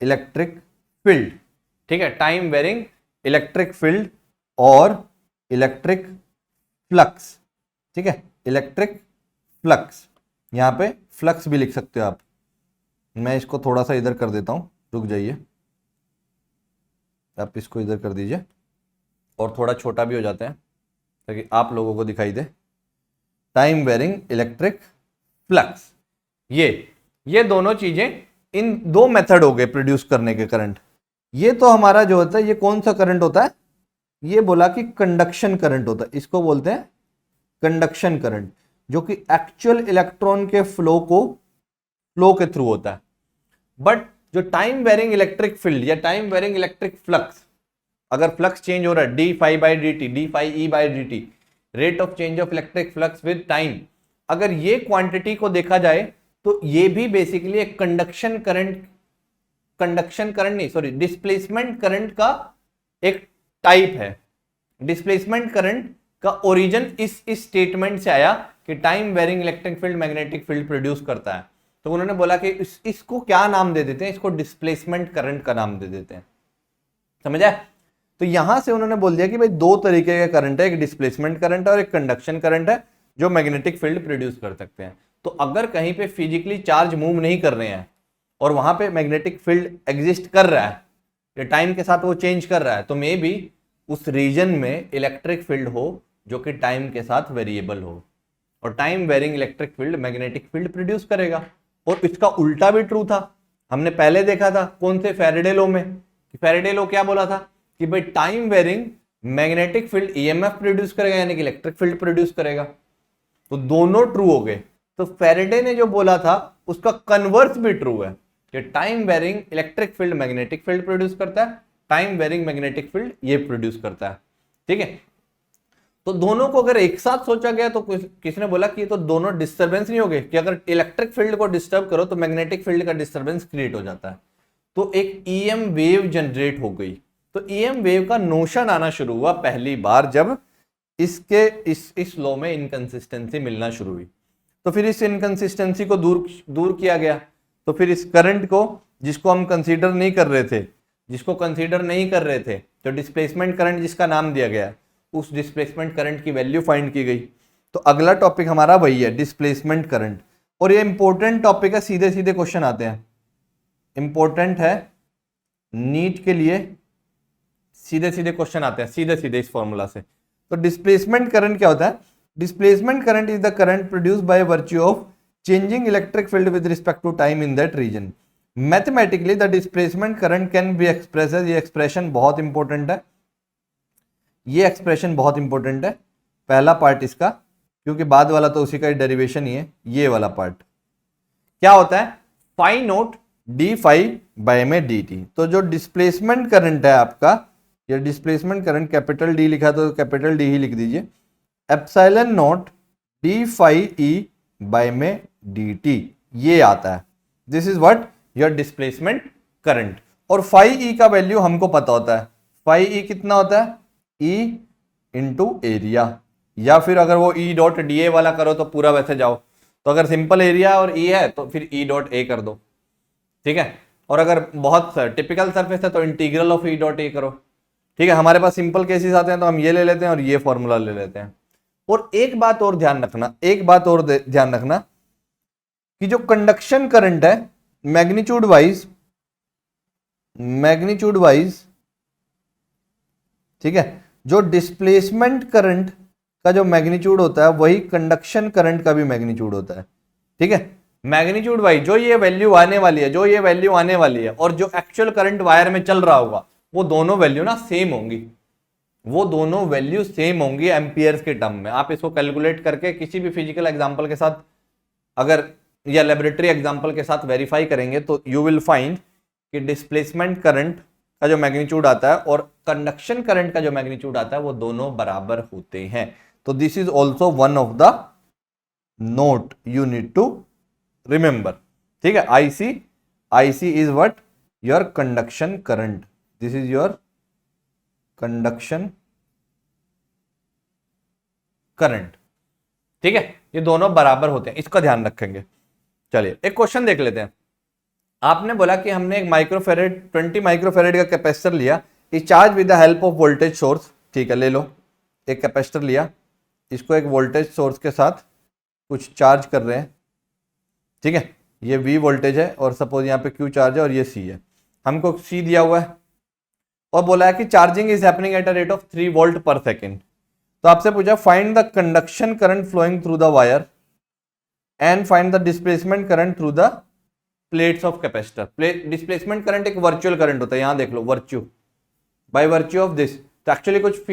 इलेक्ट्रिक फील्ड। ठीक है, टाइम वेरिंग इलेक्ट्रिक फील्ड और इलेक्ट्रिक फ्लक्स। ठीक है, इलेक्ट्रिक फ्लक्स, यहां पे फ्लक्स भी लिख सकते हो आप। मैं इसको थोड़ा सा इधर कर देता हूं, रुक जाइए, आप इसको इधर कर दीजिए और थोड़ा छोटा भी हो जाता है ताकि आप लोगों को दिखाई दे। टाइम वेरिंग इलेक्ट्रिक फ्लक्स, ये दोनों चीजें, इन दो मेथड हो गए प्रोड्यूस करने के करंट। ये तो हमारा जो होता है, ये कौन सा करंट होता है, ये बोला कि कंडक्शन करंट होता है, इसको बोलते हैं कंडक्शन करंट, जो कि एक्चुअल इलेक्ट्रॉन के फ्लो के थ्रू होता है। बट जो टाइम वेरिंग इलेक्ट्रिक फील्ड या टाइम वेरिंग इलेक्ट्रिक फ्लक्स, अगर फ्लक्स चेंज हो रहा है D phi by D T, D phi E by D T, rate of change of electric flux with time, अगर ये क्वांटिटी को देखा जाए तो ये भी बेसिकली एक डिस्प्लेसमेंट करंट का एक टाइप है। डिस्प्लेसमेंट करंट का ओरिजिन इस स्टेटमेंट से आया कि time varying electric field magnetic field produce करता है, तो उन्होंने बोला कि इसको क्या नाम दे देते हैं, इसको डिस्प्लेसमेंट करंट का नाम दे देते हैं। समझा? तो यहां से उन्होंने बोल दिया कि भाई दो तरीके के करंट है, एक डिस्प्लेसमेंट करंट है और एक कंडक्शन करंट है, जो मैग्नेटिक फील्ड प्रोड्यूस कर सकते हैं। तो अगर कहीं पे फिजिकली चार्ज मूव नहीं कर रहे हैं और वहां पे मैग्नेटिक फील्ड एग्जिस्ट कर रहा है, टाइम के साथ वो चेंज कर रहा है, तो मे बी उस रीजन में इलेक्ट्रिक फील्ड हो जो कि टाइम के साथ वेरिएबल हो, और time varying electric field magnetic field produce करेगा। और इसका उल्टा भी ट्रू था, हमने पहले देखा था कौन से फैराडे लॉ में, फैराडे लॉ क्या बोला था कि भाई time varying magnetic field EMF produce करेगा, यानी कि इलेक्ट्रिक फील्ड प्रोड्यूस करेगा। तो दोनों ट्रू हो गए। तो फैराडे ने जो बोला था उसका कन्वर्स भी ट्रू है, कि time varying electric field magnetic field produce करता है, टाइम वेरिंग मैग्नेटिक फील्ड ये प्रोड्यूस करता है। ठीक है, तो दोनों को अगर एक साथ सोचा गया तो किसी ने बोला कि तो दोनों डिस्टर्बेंस नहीं हो गए, कि अगर इलेक्ट्रिक फील्ड को डिस्टर्ब करो तो मैग्नेटिक फील्ड का डिस्टर्बेंस क्रिएट हो जाता है, तो एक ईएम वेव जनरेट हो गई। तो ईएम वेव का नोशन आना शुरू हुआ पहली बार जब इस लॉ में इनकंसिस्टेंसी मिलना शुरू हुई। तो फिर इस इनकंसिस्टेंसी को दूर किया गया। तो फिर इस करंट को जिसको हम कंसीडर नहीं कर रहे थे, तो डिस्प्लेसमेंट करंट जिसका नाम दिया गया, उस डिस्प्लेसमेंट करंट की वैल्यू फाइंड की गई। तो अगला टॉपिक हमारा वही है, डिस्प्लेसमेंट करंट। और ये इंपॉर्टेंट टॉपिक है, सीधे सीधे क्वेश्चन आते हैं, इंपॉर्टेंट है नीट के लिए, सीधे सीधे क्वेश्चन आते हैं सीधे सीधे इस फॉर्मूला से। तो डिस्प्लेसमेंट करंट क्या होता है? Displacement current is the current produced by virtue of changing electric field with respect to time in that region. Mathematically the displacement current can be express as, ये एक्सप्रेशन बहुत इंपॉर्टेंट है, ये एक्सप्रेशन बहुत इंपॉर्टेंट है, पहला पार्ट इसका, क्योंकि बाद वाला तो उसी का डेरिवेशन ही है। ये वाला पार्ट क्या होता है? Phi naught D phi by में डी टी। तो जो डिस्प्लेसमेंट करंट है आपका, ये डिस्प्लेसमेंट करंट कैपिटल डी लिखा तो कैपिटल डी ही लिख दीजिए, epsilon naught D phi E by में डी टी, ये आता है। This is what your displacement current. और फाई ई का वैल्यू हमको पता होता है, फाई ई कितना होता है? ई इंटू एरिया, या फिर अगर वो ई डॉट डी ए वाला करो तो पूरा वैसे जाओ, तो अगर सिंपल एरिया और ई है तो फिर ई डॉट ए कर दो, ठीक है। और अगर बहुत टिपिकल सरफेस है तो integral of E dot A करो, ठीक है। हमारे पास सिंपल केसेस आते हैं तो हम ये ले लेते हैं और ये फॉर्मूला ले लेते हैं। और एक बात और ध्यान रखना, कि जो कंडक्शन करंट है मैग्नीट्यूड वाइज, ठीक है, जो डिस्प्लेसमेंट करंट का जो मैग्नीट्यूड होता है वही कंडक्शन करंट का भी मैग्नीट्यूड होता है, ठीक है। मैग्नीट्यूड वाइज जो ये वैल्यू आने वाली है और जो एक्चुअल करंट वायर में चल रहा होगा, वो दोनों वैल्यू ना सेम होंगी, एम्पियर्स के टर्म में। आप इसको कैलकुलेट करके किसी भी फिजिकल एग्जांपल के साथ अगर या लेबोरेटरी एग्जांपल के साथ वेरीफाई करेंगे तो यू विल फाइंड कि डिस्प्लेसमेंट करंट का जो मैग्नीट्यूड आता है और कंडक्शन करंट का जो मैग्नीट्यूड आता है वो दोनों बराबर होते हैं। तो this is also one of the note you need to remember, ठीक है। IC is what? Your conduction current, this is your conduction current, ठीक है। ये दोनों बराबर होते हैं, इसका ध्यान रखेंगे। चलिए एक क्वेश्चन देख लेते हैं। आपने बोला कि हमने एक माइक्रोफेरेड 20 माइक्रोफेरेड का कैपेसिटर लिया, इस charge with the help of voltage source, ठीक है, ले लो एक कैपेसिटर लिया, इसको एक वोल्टेज सोर्स के साथ कुछ चार्ज कर रहे हैं, ठीक है। ये V वोल्टेज है और सपोज यहाँ पे Q चार्ज है और ये C है, हमको C दिया हुआ है और बोला है कि charging is happening at a rate of 3 volt per second. तो आपसे पूछा find the conduction current flowing through the wire and find the displacement current through the plates of capacitor. Displacement current एक वर्चुअल करंट होता है, यहां देख लो, बाय वर्च्यू ऑफ दिस। तो एक्चुअली कुछ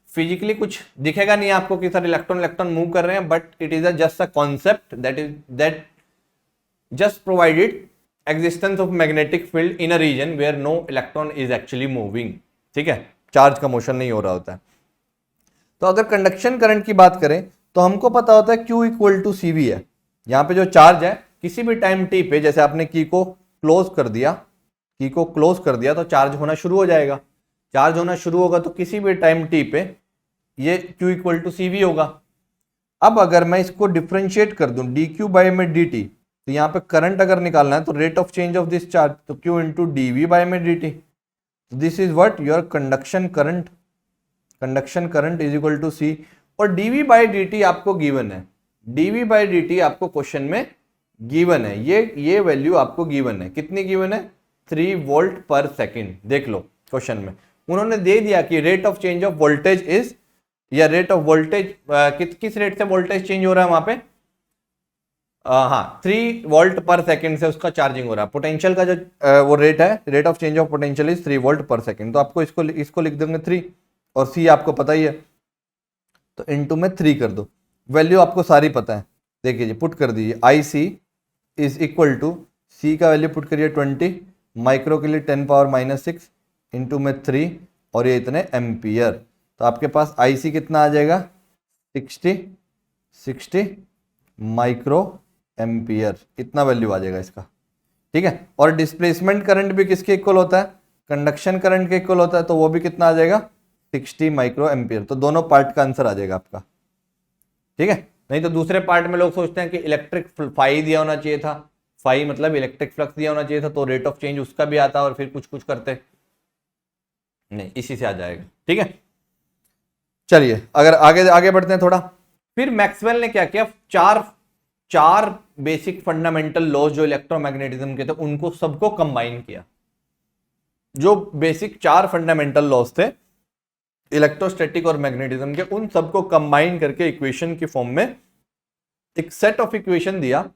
फिजिकली कुछ दिखेगा नहीं आपको कि सर इलेक्ट्रॉन मूव कर रहे हैं, but it is just a concept that just provided existence of magnetic field in a region where no electron is actually moving, ठीक है, चार्ज का मोशन नहीं हो रहा होता है। तो अगर कंडक्शन करंट की बात करें तो हमको पता होता है Q इक्वल टू CV है। यहाँ पे जो चार्ज है किसी भी टाइम टी पे, जैसे आपने की को क्लोज कर दिया तो चार्ज होना शुरू हो जाएगा। चार्ज होना शुरू होगा तो किसी भी टाइम टी पे ये Q इक्वल टू CV होगा। अब अगर मैं इसको डिफ्रेंशिएट कर दूं dQ बाय में dt, तो यहाँ पे करंट अगर निकालना है तो rate of change of this charge, तो Q इंटू dV बाय में dt। This is what your conduction current is equal to C। और dV बाय dt आपको गिवन है, dV बाय dt आपको क्वेश्चन में गिवन है, ये वैल्यू आपको गिवन है। कितनी गिवन है? 3 वोल्ट पर सेकेंड। देख लो क्वेश्चन में उन्होंने दे दिया कि rate of change of voltage is, या रेट ऑफ वोल्टेज किस रेट से वोल्टेज चेंज हो रहा है वहां पे, हाँ 3 वोल्ट पर सेकेंड से उसका चार्जिंग हो रहा है। पोटेंशियल का जो वो रेट है, rate of change of potential is 3 volt per second. तो आपको इसको लिख देंगे 3 और C आपको पता ही है, तो इनटू में 3 कर दो, वैल्यू आपको सारी पता है। देखिए पुट कर दीजिए, IC इज इक्वल टू सी का वैल्यू पुट करिए 20, माइक्रो के लिए 10⁻⁻6 इंटू में 3 और ये इतने एम्पियर। तो आपके पास IC कितना आ जाएगा 60 माइक्रो एम्पियर, इतना वैल्यू आ जाएगा इसका। ठीक है, और डिस्प्लेसमेंट करंट भी किसके इक्वल होता है, कंडक्शन करंट के इक्वल होता है, तो वो भी कितना आ जाएगा 60 माइक्रो एम्पियर। तो दोनों पार्ट का आंसर आ जाएगा आपका। ठीक है, नहीं तो दूसरे पार्ट में लोग सोचते हैं कि इलेक्ट्रिक फाई दिया होना चाहिए था, फाई मतलब इलेक्ट्रिक फ्लक्स दिया होना चाहिए था, तो रेट ऑफ चेंज उसका भी आता और फिर कुछ कुछ करते। नहीं, इसी से आ जाएगा। ठीक है, चलिए अगर आगे आगे बढ़ते हैं थोड़ा। फिर मैक्सवेल ने क्या किया, चार बेसिक फंडामेंटल लॉज जो इलेक्ट्रोमैग्नेटिज्म के थे उनको सबको कंबाइन किया। जो बेसिक 4 फंडामेंटल लॉज थे इलेक्ट्रोस्टैटिक और मैग्नेटिज्म के, उन सबको कंबाइन करके इक्वेशन की फॉर्म में एक सेट ऑफ इक्वेशन दिया,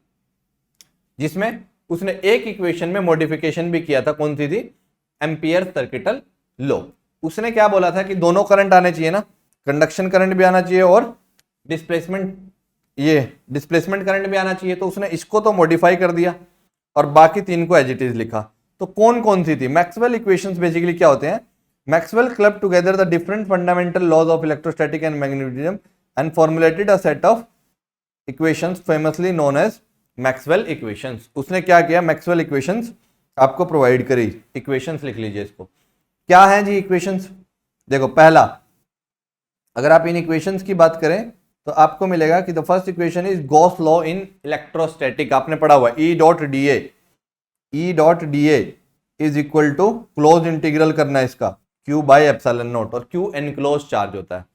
जिसमें उसने एक इक्वेशन में मॉडिफिकेशन भी किया था। कौन सी थी, एम्पियर सर्किटल लॉ। उसने क्या बोला था कि दोनों करंट आने चाहिए ना, कंडक्शन करंट भी आना चाहिए और डिस्प्लेसमेंट करंट भी आना चाहिए। तो उसने इसको तो मॉडिफाई कर दिया और बाकी 3 को एज इट इज लिखा। तो कौन कौन सी थी मैक्सवेल इक्वेशंस, बेसिकली क्या होते हैं, Maxwell club together the different fundamental laws of electrostatic and magnetism and formulated a set of equations famously known as Maxwell equations. उसने क्या किया, मैक्सवेल इक्वेशंस आपको प्रोवाइड करी। इक्वेशंस लिख लीजिए इसको, क्या है जी इक्वेशंस। देखो पहला, अगर आप इन इक्वेशंस की बात करें तो आपको मिलेगा कि the first equation is Gauss law in electrostatic, आपने पढ़ा हुआ E dot d A is equal to close integral करना है इसका Q बाय एप्सिलॉन नॉट, और Q एनक्लोज चार्ज होता है।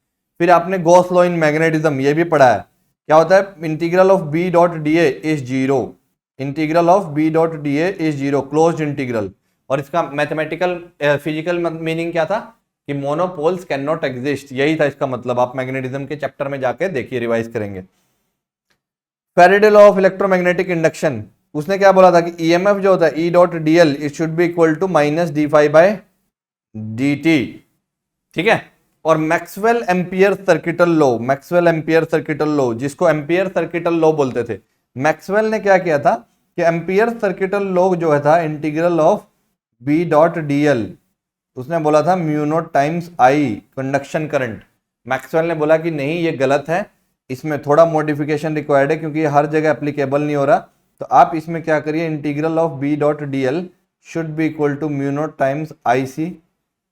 फिर आपने गॉस लॉ इन मैग्नेटिज्म ये भी पढ़ा है, क्या होता है, integral of B dot d A is 0, integral of B dot d A is 0, close integral. और इसका मैथमेटिकल फिजिकल मीनिंग क्या था कि मोनोपोल्स कैन नॉट एग्जिस्ट, यही था इसका मतलब। आप मैग्नेटिज्म के चैप्टर में जाके देखिए, रिवाइज करेंगे। Faraday law of electromagnetic induction, उसने क्या बोला था कि ईएमएफ जो होता है E dot D l it should be equal to minus d phi by D T. ठीक है, और Maxwell Ampere circuital law, Maxwell Ampere circuital law जिसको एम्पियर सर्किटल लॉ बोलते थे, मैक्सवेल ने क्या किया था कि एम्पियर सर्किटल लॉ जो है था integral of B dot D L, उसने बोला था mu naught times I conduction current. Maxwell ने बोला कि नहीं ये गलत है, इसमें थोड़ा मॉडिफिकेशन रिक्वायर्ड है क्योंकि ये हर जगह एप्लीकेबल नहीं हो रहा। तो आप इसमें क्या करिए, integral of B dot D l should be equal to mu naught times IC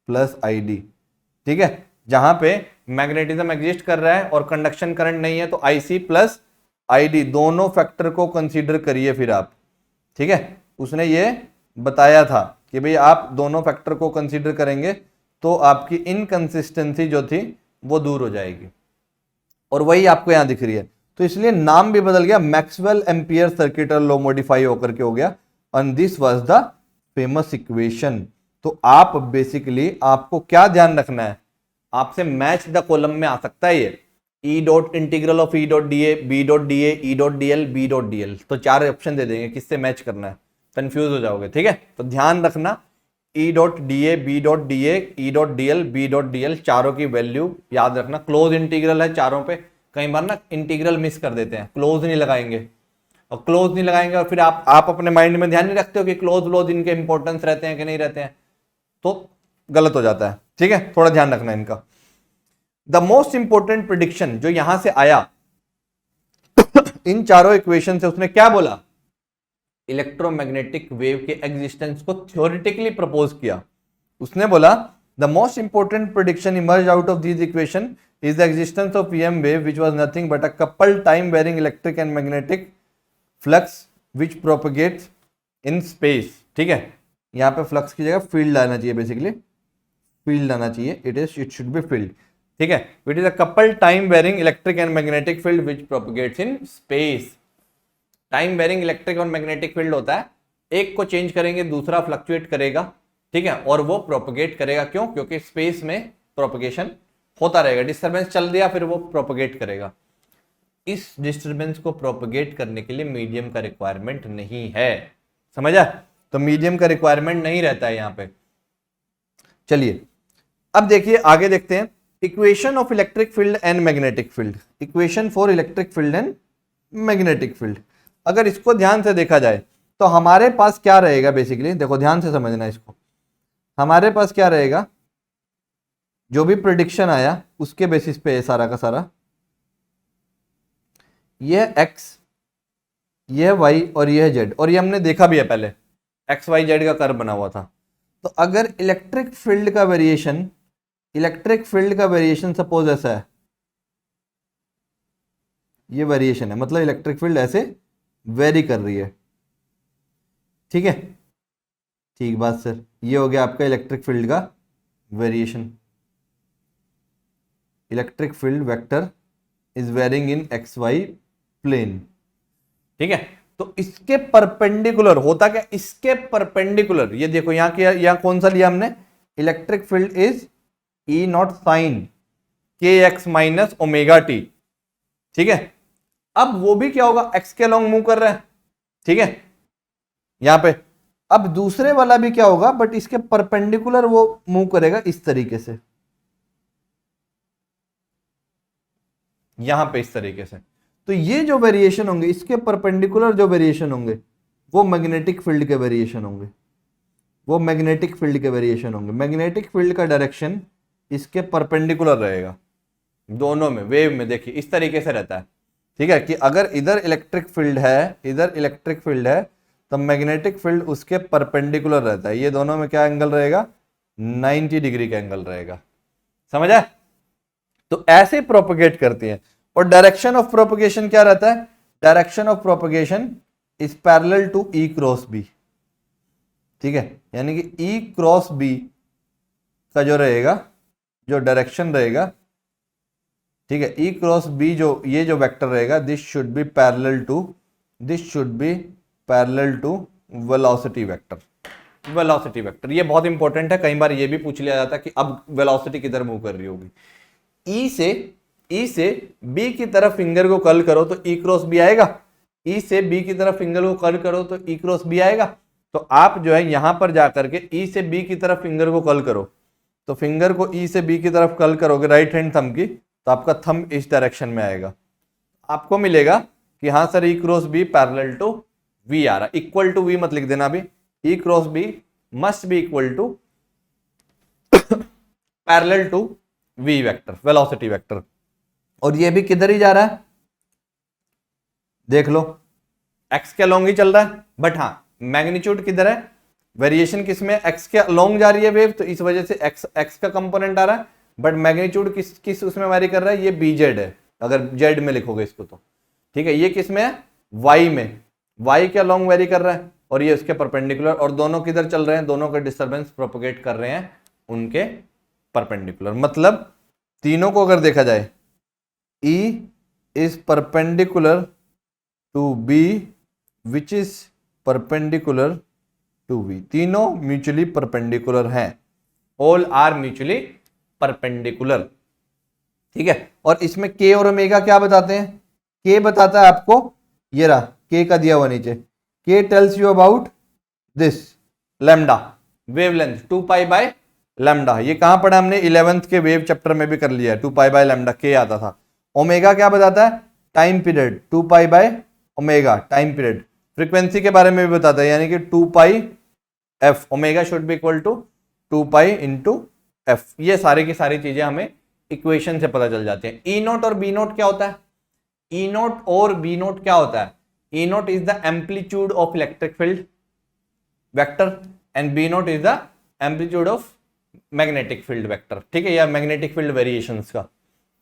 plus ID। ठीक है, जहां पे मैग्नेटिज्म एग्जिस्ट कर रहा है और कंडक्शन करंट नहीं है तो IC प्लस ID दोनों फैक्टर को कंसीडर करिए फिर आप। ठीक है, उसने ये बताया था कि भाई आप दोनों फैक्टर को कंसीडर करेंगे तो आपकी इनकंसिस्टेंसी जो थी वो दूर हो जाएगी, और वही आपको यहां दिख रही है। तो इसलिए नाम भी बदल गया, Maxwell Ampere circuital law modify होकर के हो गया, and this was the famous equation. तो आप बेसिकली आपको क्या ध्यान रखना है, आपसे मैच द कॉलम में आ सकता है ये E dot integral of E dot d A, B dot d A, E dot D L, B dot D L. तो 4 ऑप्शन दे देंगे, किससे मैच करना है, कंफ्यूज हो जाओगे। ठीक है, तो ध्यान रखना E डॉट डी ए, B डॉट डी ए, E dot D L, B dot D L, चारों की वैल्यू याद रखना। क्लोज इंटीग्रल है चारों पे, कई बार ना इंटीग्रल मिस कर देते हैं, क्लोज नहीं लगाएंगे, और क्लोज नहीं लगाएंगे और फिर आप अपने माइंड में ध्यान नहीं रखते हो कि क्लोज लॉज इनके इंपॉर्टेंस रहते हैं कि नहीं रहते हैं, तो गलत हो जाता है। ठीक है, थोड़ा ध्यान रखना इनका। द मोस्ट इंपॉर्टेंट प्रिडिक्शन जो यहां से आया इन चारों इक्वेशन से, उसने क्या बोला, इलेक्ट्रोमैग्नेटिक वेव के एग्जिस्टेंस को थ्योरेटिकली प्रपोज किया। उसने बोला the most important prediction emerge out of this equation is the existence of EM wave which was nothing but a coupled time varying electric and magnetic flux which propagates in space। ठीक है, यहां पे फ्लक्स की जगह फील्ड आना चाहिए, बेसिकली फील्ड आना चाहिए, इट शुड बी फील्ड। ठीक है, it is a coupled time varying electric and magnetic field which propagates in space। Time varying electric और मैग्नेटिक फील्ड होता है, एक को चेंज करेंगे दूसरा फ्लक्चुएट करेगा। ठीक है, और वो प्रोपगेट करेगा, क्यों, क्योंकि स्पेस में प्रोपगेशन होता रहेगा, डिस्टरबेंस चल दिया फिर वो प्रोपगेट करेगा। इस डिस्टरबेंस को प्रोपगेट करने के लिए मीडियम का रिक्वायरमेंट नहीं है, समझा, तो मीडियम का रिक्वायरमेंट नहीं रहता है यहां पे। चलिए अब देखिए आगे देखते हैं, equation of electric field and magnetic field, equation for electric field and magnetic field. अगर इसको ध्यान से देखा जाए तो हमारे पास क्या रहेगा बेसिकली, देखो ध्यान से समझना इसको, हमारे पास क्या रहेगा, जो भी प्रिडिक्शन आया उसके बेसिस पे है सारा का सारा, यह x, यह y और यह z, और ये हमने देखा भी है पहले, एक्स वाई जेड का कर्व बना हुआ था। तो अगर इलेक्ट्रिक फील्ड का वेरिएशन, इलेक्ट्रिक फील्ड का वेरिएशन सपोज ऐसा है, ये वेरिएशन है, मतलब इलेक्ट्रिक फील्ड ऐसे वेरी कर रही है, ठीक है, ठीक बात सर, ये हो गया आपका इलेक्ट्रिक फील्ड का variation, electric field vector is varying in x y plane, ठीक है। तो इसके परपेंडिकुलर होता क्या, इसके परपेंडिकुलर, ये देखो यहां क्या, यहां कौन सा लिया हमने, electric field is E naught sine k x minus omega t, ठीक है। अब वो भी क्या होगा, एक्स के लॉन्ग मूव कर रहा है, ठीक है, यहां पे। अब दूसरे वाला भी क्या होगा, बट इसके परपेंडिकुलर वो मूव करेगा इस तरीके से, यहां पे इस तरीके से। तो ये जो वेरिएशन होंगे, इसके परपेंडिकुलर जो वेरिएशन होंगे, वो मैग्नेटिक फील्ड के वेरिएशन होंगे, वो मैग्नेटिक फील्ड के वेरिएशन होंगे। मैग्नेटिक फील्ड का डायरेक्शन इसके परपेंडिकुलर रहेगा, दोनों में, वेव में देखिए इस तरीके से रहता है, ठीक है, कि अगर इधर इलेक्ट्रिक फील्ड है, इधर इलेक्ट्रिक फील्ड है, तो मैग्नेटिक फील्ड उसके परपेंडिकुलर रहता है। ये दोनों में क्या एंगल रहेगा, 90 डिग्री का एंगल रहेगा, समझ आए। तो ऐसे प्रोपगेट करती है। और डायरेक्शन ऑफ प्रोपगेशन क्या रहता है, direction of propagation is parallel to E cross B, ठीक है, यानी कि ई क्रॉस बी का जो रहेगा, जो डायरेक्शन रहेगा, ठीक है, ई क्रॉस बी जो ये जो वेक्टर रहेगा, this should be parallel to, this should be parallel to velocity vector, velocity vector. ये बहुत इंपॉर्टेंट है, कई बार ये भी पूछ लिया जाता है कि अब वेलोसिटी किधर मूव कर रही होगी। ई से बी की तरफ फिंगर को कर्ल करो तो ई क्रॉस बी आएगा, ई से बी की तरफ फिंगर को कर्ल करो तो ई क्रॉस बी आएगा। तो आप जो है यहां पर जाकर के ई से बी की तरफ फिंगर को कर्ल करो, तो फिंगर को ई से बी की तरफ कर्ल करोगे राइट हैंड थंब की, तो आपका थंब इस डायरेक्शन में आएगा, आपको मिलेगा कि हाँ sir E cross B parallel to V आ रहा, इक्वल टू वी मत लिख देना अभी, E cross B must be equal to parallel to V vector, velocity vector. और ये भी किधर ही जा रहा है, देख लो, एक्स के अलोंग ही चल रहा है, बट हाँ मैग्नीट्यूड किधर है, वेरिएशन किसमें, एक्स के अलोंग जा रही है वेव, तो इस वजह से एक्स का कंपोनेंट आ रहा है, बट मैग्नीट्यूड किस उसमें वेरी कर रहा है, ये बीजेड है, अगर जेड में लिखोगे इसको तो, ठीक है। ये किसमें है, वाई में, वाई के अलोंग वेरी कर रहा है, और ये उसके परपेंडिकुलर, और दोनों किधर चल रहे हैं, दोनों का डिस्टर्बेंस प्रोपोगेट कर रहे हैं उनके परपेंडिकुलर। मतलब तीनों को अगर देखा जाए, E is perpendicular to B which is perpendicular to V, तीनों म्यूचुअली परपेंडिकुलर हैं, ऑल आर म्यूचुअली परपेंडिकुलर, ठीक है। और इसमें K और ओमेगा क्या बताते हैं, K बताता है आपको, ये रहा K का दिया हुआ नीचे, K tells you about this lambda wavelength 2 pi by lambda, ये कहां पढ़ा हमने, 11th के वेव चैप्टर में भी कर लिया है, 2 पाई बाय लैम्डा K आता था। ओमेगा क्या बताता है, time period, 2 pi by omega time period. Frequency के बारे में भी बताता है, यानी कि 2 pi F, omega should be equal to 2 pi into F. ये सारी की सारी चीजें हमें इक्वेशन से पता चल जाती हैं। ई नोट और बी नोट क्या होता है, ई नोट और बी नोट क्या होता है, E naught is the amplitude of electric field vector and B naught is the amplitude of magnetic field vector, ठीक है, या मैग्नेटिक फील्ड वेरिएशंस का,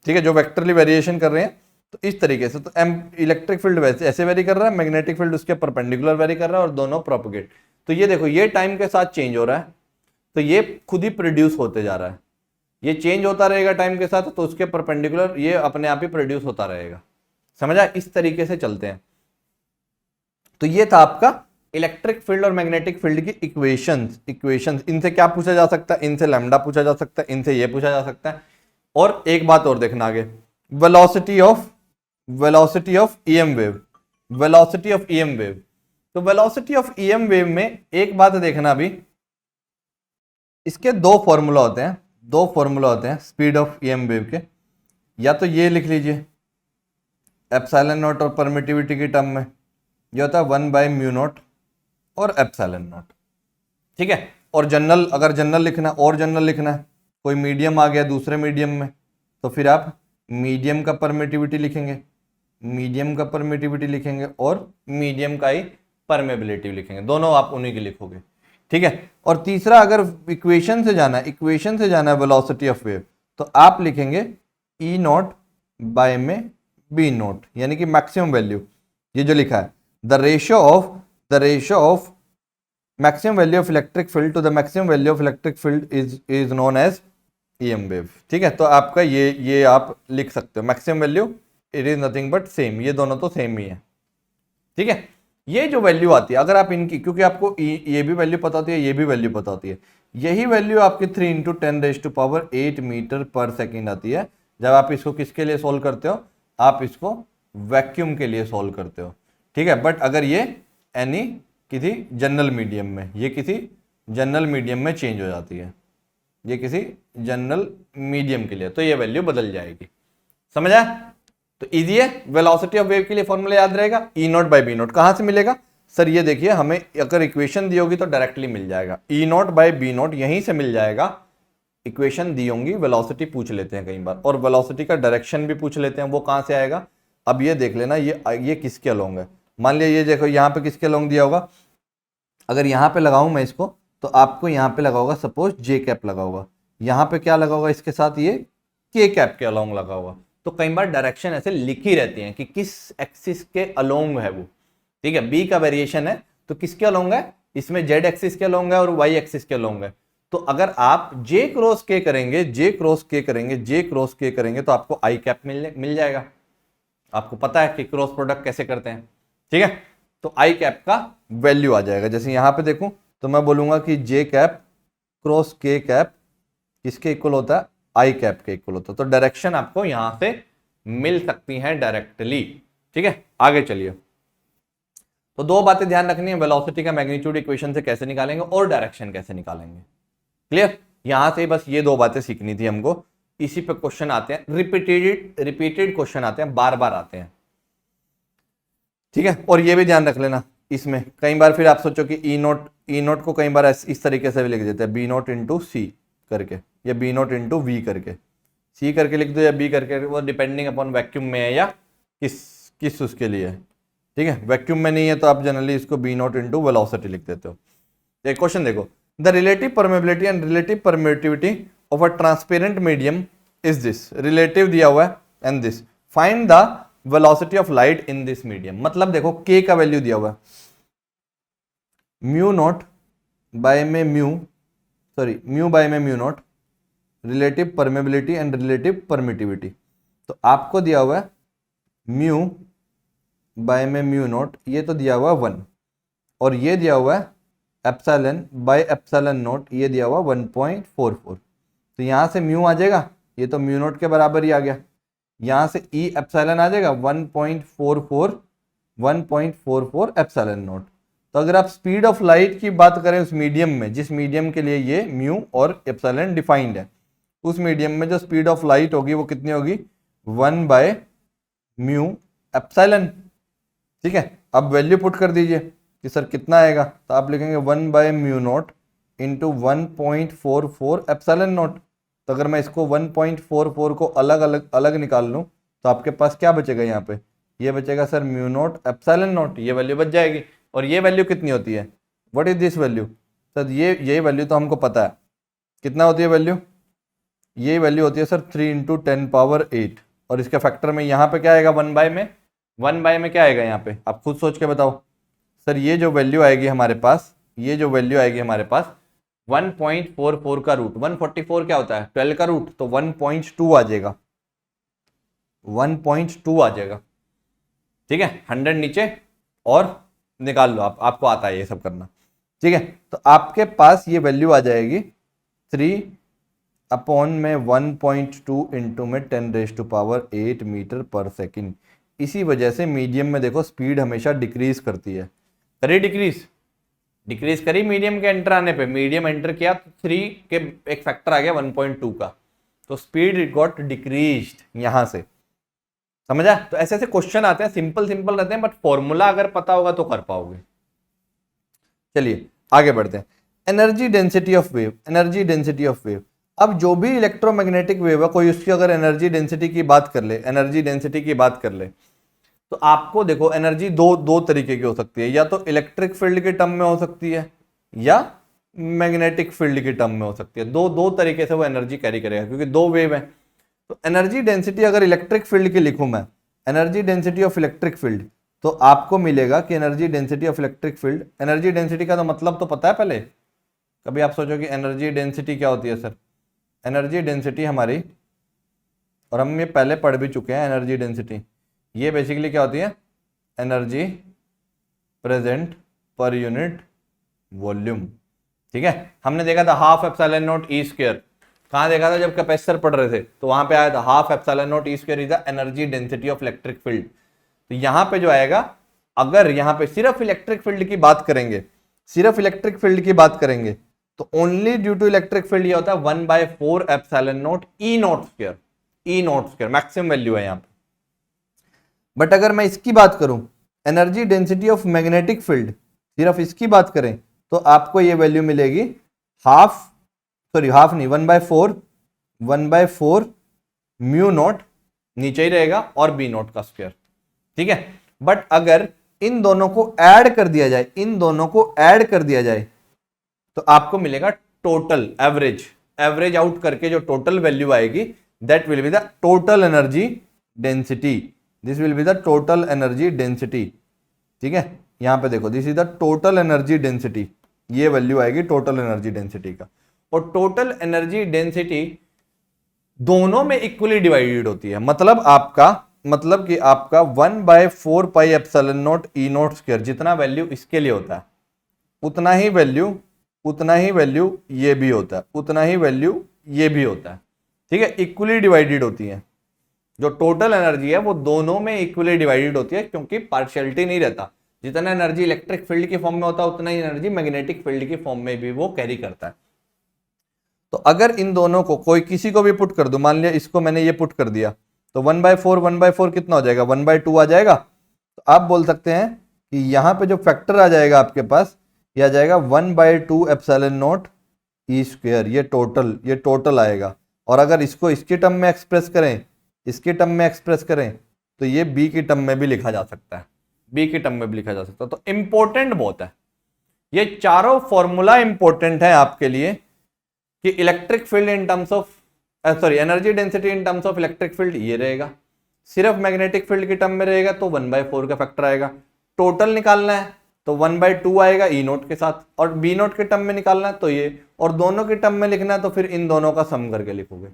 ठीक है, जो वेक्टरली वेरिएशन कर रहे हैं। तो इस तरीके से, तो इलेक्ट्रिक फील्ड वैसे ऐसे वेरी कर रहा है, मैग्नेटिक फील्ड उसके परपेंडिकुलर वेरी कर रहा है, और दोनों प्रोपगेट। तो ये देखो, ये टाइम के साथ चेंज हो रहा है, तो ये खुद ही प्रोड्यूस होते जा रहा है, ये चेंज होता रहेगा टाइम के साथ, तो उसके परपेंडिकुलर ये अपने आप ही प्रोड्यूस होता रहेगा, समझा, इस तरीके से चलते हैं। तो ये था आपका इलेक्ट्रिक फील्ड और मैग्नेटिक फील्ड की इक्वेशंस। इनसे क्या पूछा जा सकता है, इनसे लैम्डा पूछा जा सकता है, इनसे ये पूछा जा सकता है। और एक बात और देखना आगे, velocity of EM wave, velocity of EM wave. तो वेलोसिटी ऑफ ईएम वेव में एक बात देखना भी, इसके दो फॉर्मूला होते हैं स्पीड ऑफ ईएम वेव के, या तो ये लिख लीजिए एप्सिलॉन नॉट और परमिटिविटी की टर्म में, ये होता है 1 बाय म्यू नॉट और एप्सिलॉन नॉट। ठीक है, और जनरल, अगर जनरल लिखना और जनरल लिखना है, कोई मीडियम आ गया दूसरे मीडियम में, तो फिर आप मीडियम का परमिटिविटी लिखेंगे, मीडियम का परमिटिविटी लिखेंगे और मीडियम का ही परमेबिलिटी लिखेंगे, दोनों आप उन्हीं के लिखोगे। ठीक है, और तीसरा अगर इक्वेशन से जाना है, इक्वेशन से जाना है वेलोसिटी ऑफ वेव, तो आप लिखेंगे ई नॉट बाय में बी नॉट, यानी कि मैक्सिमम वैल्यू, ये जो लिखा है the ratio of maximum value of electric field to the maximum value of electric field is known as EM wave। ठीक है, तो आपका ये आप लिख सकते हो, maximum value it is nothing but same, ये दोनों तो सेम ही है। ठीक है, ये जो वैल्यू आती है अगर आप इनकी, क्योंकि आपको ये भी वैल्यू पता होती है, ये भी वैल्यू पता होती है, यही वैल्यू आपकी 3 × 10⁸ मीटर पर सेकेंड आती है जब आप इसको किसके लिए सोल्व करते हो, आप इसको वैक्यूम के लिए सोल्व करते हो। ठीक है, बट अगर ये एनी किसी जनरल मीडियम में, ये किसी जनरल मीडियम में चेंज हो जाती है, ये किसी जनरल मीडियम के लिए, तो ये वैल्यू बदल जाएगी। समझ आया? तो इजी है। वेलोसिटी ऑफ वेव के लिए फॉर्मूला याद रहेगा, ई नॉट बाय बी नॉट। कहां से मिलेगा सर? ये देखिए, हमें अगर इक्वेशन दी होगी तो डायरेक्टली मिल जाएगा, ई नॉट बाय बी नॉट यहीं से मिल जाएगा। इक्वेशन दी होंगी, वेलोसिटी पूछ लेते हैं कई बार, और वेलोसिटी का डायरेक्शन भी पूछ लेते हैं, वो कहां से आएगा? अब ये देख लेना, ये किसके अलोंग है। मान लिया ये देखो यहाँ पे किसके अलोंग दिया होगा, अगर यहाँ पे लगाऊं मैं इसको, तो आपको यहाँ पे लगा होगा सपोज जे कैप लगा होगा, यहाँ पे क्या लगा होगा इसके साथ, ये के कैप के अलोंग लगा होगा। तो कई बार डायरेक्शन ऐसे लिखी रहती हैं कि किस एक्सिस के अलोंग है वो। ठीक है, बी का वेरिएशन है तो किसके अलोंग है, इसमें जेड एक्सिस के अलोंग है और वाई एक्सिस के अलोंग है। तो अगर आप जे क्रॉस के करेंगे, जे क्रॉस के करेंगे, जे क्रॉस के करेंगे, तो आपको आई कैप मिल जाएगा। आपको पता है कि क्रॉस प्रोडक्ट कैसे करते हैं। ठीक है, तो आई कैप का वैल्यू आ जाएगा। जैसे यहां पे देखूं तो मैं बोलूंगा कि जे कैप क्रॉस के कैप किसके इक्वल होता है, आई कैप के इक्वल होता है। तो डायरेक्शन आपको यहां से मिल सकती हैं डायरेक्टली। ठीक है, आगे चलिए। तो दो बातें ध्यान रखनी है, वेलोसिटी का मैग्नीट्यूड इक्वेशन से कैसे निकालेंगे और डायरेक्शन कैसे निकालेंगे। क्लियर? यहां से बस ये दो बातें सीखनी थी हमको। इसी पे क्वेश्चन आते हैं, रिपीटेड क्वेश्चन आते हैं, बार बार आते हैं। ठीक है, और ये भी ध्यान रख लेना, इसमें कई बार फिर आप सोचो कि ई नोट को कई बार इस तरीके से भी लिख देते हैं, बी नोट इंटू सी करके, या बी नोट इंटू वी करके, सी करके लिख दो या बी करके, वो डिपेंडिंग अपॉन वैक्यूम में है या किस उसके लिए है। ठीक है, वैक्यूम में नहीं है तो आप जनरली इसको बी नोट इंटू वेलोसिटी लिख देते हो। एक क्वेश्चन देखो, the relative permeability and relative permittivity of a transparent medium is this. Relative दिया हुआ है and this, find the velocity of light in this medium. मतलब देखो k का वैल्यू दिया हुआ है, म्यू बाय में mu naught, relative permeability and relative permittivity. तो आपको दिया हुआ है म्यू बाय में म्यू नॉट, ये तो दिया हुआ है 1, और ये दिया हुआ है एप्सिलॉन बाय एप्सिलॉन नॉट, ये दिया हुआ 1.44। तो यहां से म्यू आ जाएगा, ये तो म्यू नॉट के बराबर ही आ गया। यहां से ई एप्सिलॉन आ जाएगा 1.44 एप्सिलॉन नॉट। तो अगर आप स्पीड ऑफ लाइट की बात करें उस मीडियम में, जिस मीडियम के लिए ये म्यू और एप्सिलॉन डिफाइंड है, उस मीडियम में जो स्पीड ऑफ लाइट होगी वो कितनी होगी, 1/μ एप्सिलॉन। ठीक है, अब वैल्यू पुट कर दीजिए कि सर कितना आएगा, तो आप लिखेंगे 1/μ नॉट इंटू 1.44 एप्सिलॉन नॉट। तो अगर मैं इसको 1.44 को अलग निकाल लूं तो आपके पास क्या बचेगा, यहाँ पे ये बचेगा sir mu naught epsilon not, ये वैल्यू बच जाएगी। और ये वैल्यू कितनी होती है, what is this value sir? ये वैल्यू तो हमको पता है कितना होती है वैल्यू, ये वैल्यू होती है सर 3 × 10⁸। और इसके फैक्टर में यहाँ पे क्या आएगा, 1/में क्या आएगा यहाँ पे, आप खुद सोच के बताओ सर। ये जो वैल्यू आएगी हमारे पास, 1.44 का रूट, 144 क्या होता है, 12 का रूट, तो 1.2 आ जाएगा, 1.2 आ जाएगा। ठीक है, 100 नीचे और निकाल लो, आपको आता है ये सब करना। ठीक है, तो आपके पास ये वैल्यू आ जाएगी 3/1.2 इंटू में 10⁸ मीटर पर सेकेंड। इसी वजह से मीडियम में देखो स्पीड हमेशा डिक्रीज करती है, करी डिक्रीज करी मीडियम के एंटर आने पे, मीडियम एंटर किया तो 3 के एक फैक्टर आ गया 1.2 का, तो स्पीड गॉट डिक्रीज्ड यहां से। समझा? तो ऐसे क्वेश्चन आते हैं, सिंपल रहते हैं, बट फॉर्मूला अगर पता होगा तो कर पाओगे। चलिए आगे बढ़ते हैं। Energy density of wave, energy density of wave. अब जो भी इलेक्ट्रोमैग्नेटिक वेव है, कोई उसकी अगर एनर्जी डेंसिटी की बात कर ले, एनर्जी डेंसिटी की बात कर ले, तो आपको देखो एनर्जी दो दो तरीके की हो सकती है, या तो इलेक्ट्रिक फील्ड के टर्म में हो सकती है या मैग्नेटिक फील्ड के टर्म में हो सकती है। दो दो तरीके से वो एनर्जी कैरी करेगा, क्योंकि दो वेव है। तो एनर्जी डेंसिटी अगर इलेक्ट्रिक फील्ड की लिखूं मैं, energy density of electric field, तो आपको मिलेगा कि energy density of electric field, energy density का तो मतलब तो पता है पहले। कभी आप सोचो कि एनर्जी डेंसिटी क्या होती है सर, एनर्जी डेंसिटी हमारी, और हम ये पहले पढ़ भी चुके हैं एनर्जी डेंसिटी, ये बेसिकली क्या होती है, energy present per unit volume. ठीक है, हमने देखा था half epsilon naught E square, कहां देखा था, जब कैपेसिटर पढ़ रहे थे तो वहां पे आया था half epsilon naught E square is the energy density of electric field. तो यहां पे जो आएगा, अगर यहां पे सिर्फ इलेक्ट्रिक फील्ड की बात करेंगे, सिर्फ इलेक्ट्रिक फील्ड की बात करेंगे, तो only due to electric field ये होता है 1/4 epsilon naught E naught square, E naught square maximum value है यहां पे। बट अगर मैं इसकी बात करूं, energy density of magnetic field, सिर्फ इसकी बात करें, तो आपको ये वैल्यू मिलेगी हाफ, सॉरी हाफ नहीं, 1/4 म्यू नॉट, नीचे ही रहेगा, और बी नॉट का स्क्वायर। ठीक है, बट अगर इन दोनों को ऐड कर दिया जाए, इन दोनों को ऐड कर दिया जाए, तो आपको मिलेगा टोटल एवरेज, एवरेज आउट करके जो टोटल वैल्यू आएगी, that will be the total energy density, this will be the total energy density. ठीक है, यहां पे देखो, this is the total energy density, ये वैल्यू आएगी टोटल एनर्जी डेंसिटी का। और टोटल एनर्जी डेंसिटी दोनों में इक्वली डिवाइडेड होती है, मतलब कि आपका 1/4 pi epsilon naught E naught square, जितना वैल्यू इसके लिए होता है उतना ही वैल्यू ये भी होता है, उतना ही वैल्यू ये भी होता है। ठीक है, इक्वली डिवाइडेड होती है, जो टोटल एनर्जी है वो दोनों में इक्वली डिवाइडेड होती है, क्योंकि पार्शियलिटी नहीं रहता, जितना एनर्जी इलेक्ट्रिक फील्ड की फॉर्म में होता है उतना ही एनर्जी मैग्नेटिक फील्ड की फॉर्म में भी वो कैरी करता है। तो अगर इन दोनों को कोई किसी को भी पुट कर दो, मान लिया इसको मैंने ये पुट कर दिया, तो 1/4 कितना हो जाएगा, 1/2 आ जाएगा। तो आप बोल सकते हैं कि यहां पे जो फैक्टर आ जाएगा आपके पास, ये आ जाएगा 1/2 एप्सिलॉन नॉट ई स्क्वायर, ये टोटल आएगा। और अगर इसको इसके टर्म में एक्सप्रेस करें, इसके टर्म में एक्सप्रेस करें, तो ये बी की टर्म में भी लिखा जा सकता है, बी की टर्म में भी लिखा जा सकता है। तो इंपॉर्टेंट बहुत है, ये चारों फॉर्मूला इंपॉर्टेंट है आपके लिए, कि electric field in terms of, sorry energy density in terms of electric field ये रहेगा, सिर्फ मैग्नेटिक फील्ड की टर्म में रहेगा तो 1/4 का फैक्टर आएगा। टोटल निकालना है तो 1/2 आएगा ई नोट के साथ, और बी नोट के टर्म में निकालना है तो ये, और दोनों के टर्म में लिखना है तो फिर इन दोनों का सम करके लिखोगे।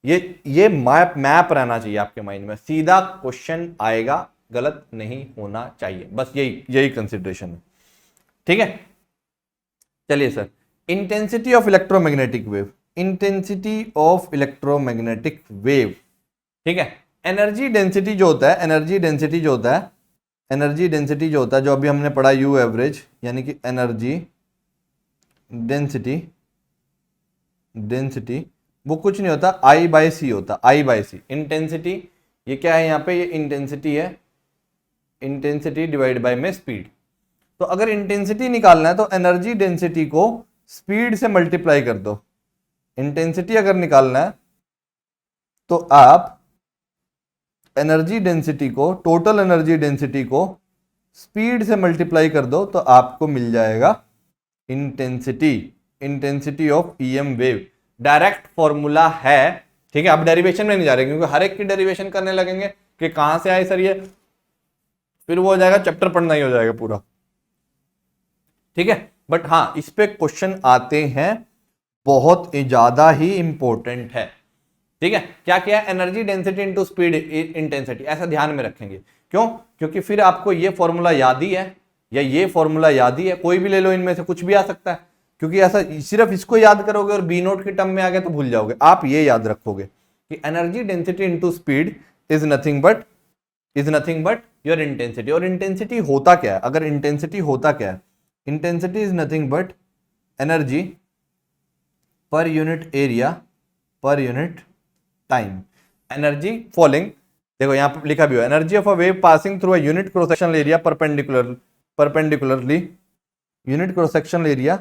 ये मैप रहना चाहिए आपके माइंड में, सीधा क्वेश्चन आएगा, गलत नहीं होना चाहिए, बस यही कंसिडरेशन है। ठीक है, चलिए sir, intensity of electromagnetic wave, intensity of electromagnetic wave. ठीक है, एनर्जी डेंसिटी जो होता है, एनर्जी डेंसिटी जो होता है जो अभी हमने पढ़ा यू एवरेज, यानी कि एनर्जी डेंसिटी वो कुछ नहीं होता, I/C होता, I/C। इंटेंसिटी ये क्या है यहाँ पे, ये इंटेंसिटी है, इंटेंसिटी डिवाइड बाय में स्पीड। तो अगर इंटेंसिटी निकालना है तो एनर्जी डेंसिटी को स्पीड से मल्टीप्लाई कर दो। इंटेंसिटी अगर निकालना है तो आप एनर्जी डेंसिटी को, टोटल एनर्जी डेंसिटी को स्पीड से मल्टीप्लाई कर दो, तो आपको मिल जाएगा intensity of EM wave. Direct formula है। ठीक है, अब डेरिवेशन में नहीं जा रहे, क्योंकि हर एक की डेरिवेशन करने लगेंगे कि कहां से आए सर ये, फिर वो हो जाएगा चैप्टर पढ़ना ही हो जाएगा पूरा। ठीक है, बट हाँ इस पे क्वेश्चन आते हैं, बहुत ज्यादा ही इंपॉर्टेंट है। ठीक है, क्या किया, energy density into speed intensity, ऐसा ध्यान में रखेंगे। क्यों, क्योंकि फिर आपको ये फॉर्मूला याद ही है या ये फॉर्मूला याद ही है, कोई भी ले लो, इनमें से कुछ भी आ सकता है। क्योंकि ऐसा सिर्फ इसको याद करोगे और बी नोट के टर्म में आ गया तो भूल जाओगे। आप ये याद रखोगे कि energy density into speed is nothing but your intensity. और इंटेंसिटी होता क्या है, अगर इंटेंसिटी होता क्या है, intensity is nothing but energy per unit area per unit time. Energy falling, देखो यहां पर लिखा भी हुआ, energy of a wave passing through a unit cross sectional area perpendicularly unit cross sectional area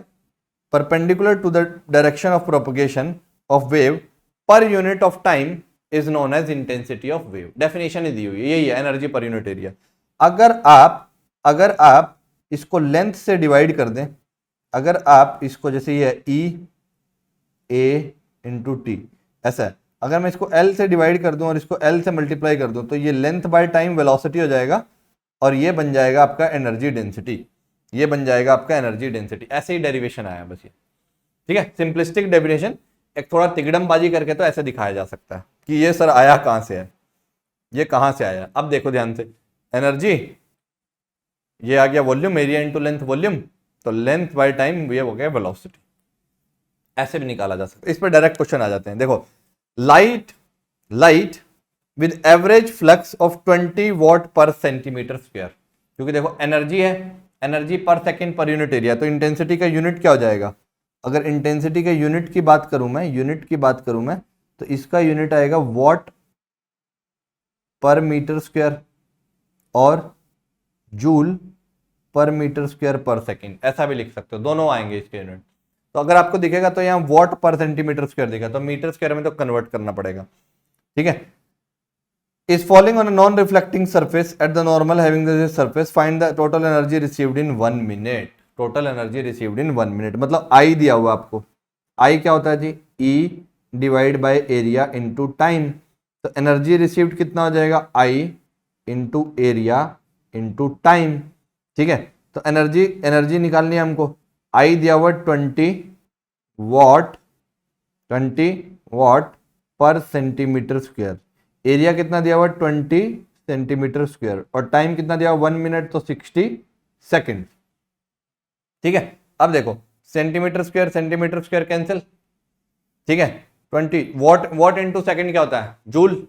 perpendicular to the direction of propagation of wave per unit of time is known as intensity of wave. definition ही दी हुई है, यही है एनर्जी पर यूनिट एरिया। अगर आप इसको लेंथ से डिवाइड कर दें, अगर आप इसको जैसे ये ई ए इंटू टी ऐसा है, अगर मैं इसको एल से डिवाइड कर दूं और इसको एल से मल्टीप्लाई कर दूं तो ये लेंथ बाय टाइम वेलोसिटी हो जाएगा और ये बन जाएगा आपका एनर्जी डेंसिटी, ये बन जाएगा आपका एनर्जी डेंसिटी। ऐसे ही डेरिवेशन आया बस ये, ठीक है, सिंपलिस्टिक डेरिवेशन। एक थोड़ा तिगड़मबाजी करके तो ऐसे दिखाया जा सकता है कि ये सर आया कहां से है, ये कहां से आया। अब देखो ध्यान से, एनर्जी ये आ गया volume, area into length volume, तो लेंथ बाय टाइम ये हो गया वेलोसिटी। ऐसे भी निकाला जा सकता है। इस पर डायरेक्ट क्वेश्चन आ जाते हैं। देखो light with average flux of 20 what पर सेंटीमीटर स्क्वायर, क्योंकि देखो एनर्जी है, एनर्जी पर सेकंड पर यूनिट एरिया, तो इंटेंसिटी का यूनिट क्या हो जाएगा। अगर इंटेंसिटी के यूनिट की बात करूं मैं, तो इसका यूनिट आएगा वॉट पर मीटर स्क्वायर और जूल पर मीटर स्क्वायर पर सेकंड, ऐसा भी लिख सकते हो, दोनों आएंगे इसके यूनिट। तो अगर आपको दिखेगा तो यहाँ वॉट पर सेंटीमीटर स्क्वायर दिखा, तो मीटर स्क्वायर में तो कन्वर्ट करना पड़ेगा, ठीक है। is falling on a non-reflecting surface at the normal having the surface, find the total energy received in 1 minute, total energy received in 1 minute। मतलब I दिया हुआ आपको, I क्या होता है जी, E divide by area into time, तो एनर्जी रिसीव्ड कितना हो जाएगा, I into area into time, ठीक है। तो एनर्जी निकालनी है हमको, I दिया हुआ 20 वॉट पर सेंटीमीटर स्क्वायर, एरिया कितना दिया हुआ 20 सेंटीमीटर स्क्वायर और टाइम कितना दिया हुआ 1 मिनट, तो 60 सेकेंड, ठीक है। अब देखो सेंटीमीटर स्क्वायर कैंसिल, ठीक है। 20 वॉट इंटू सेकेंड क्या होता है, जूल,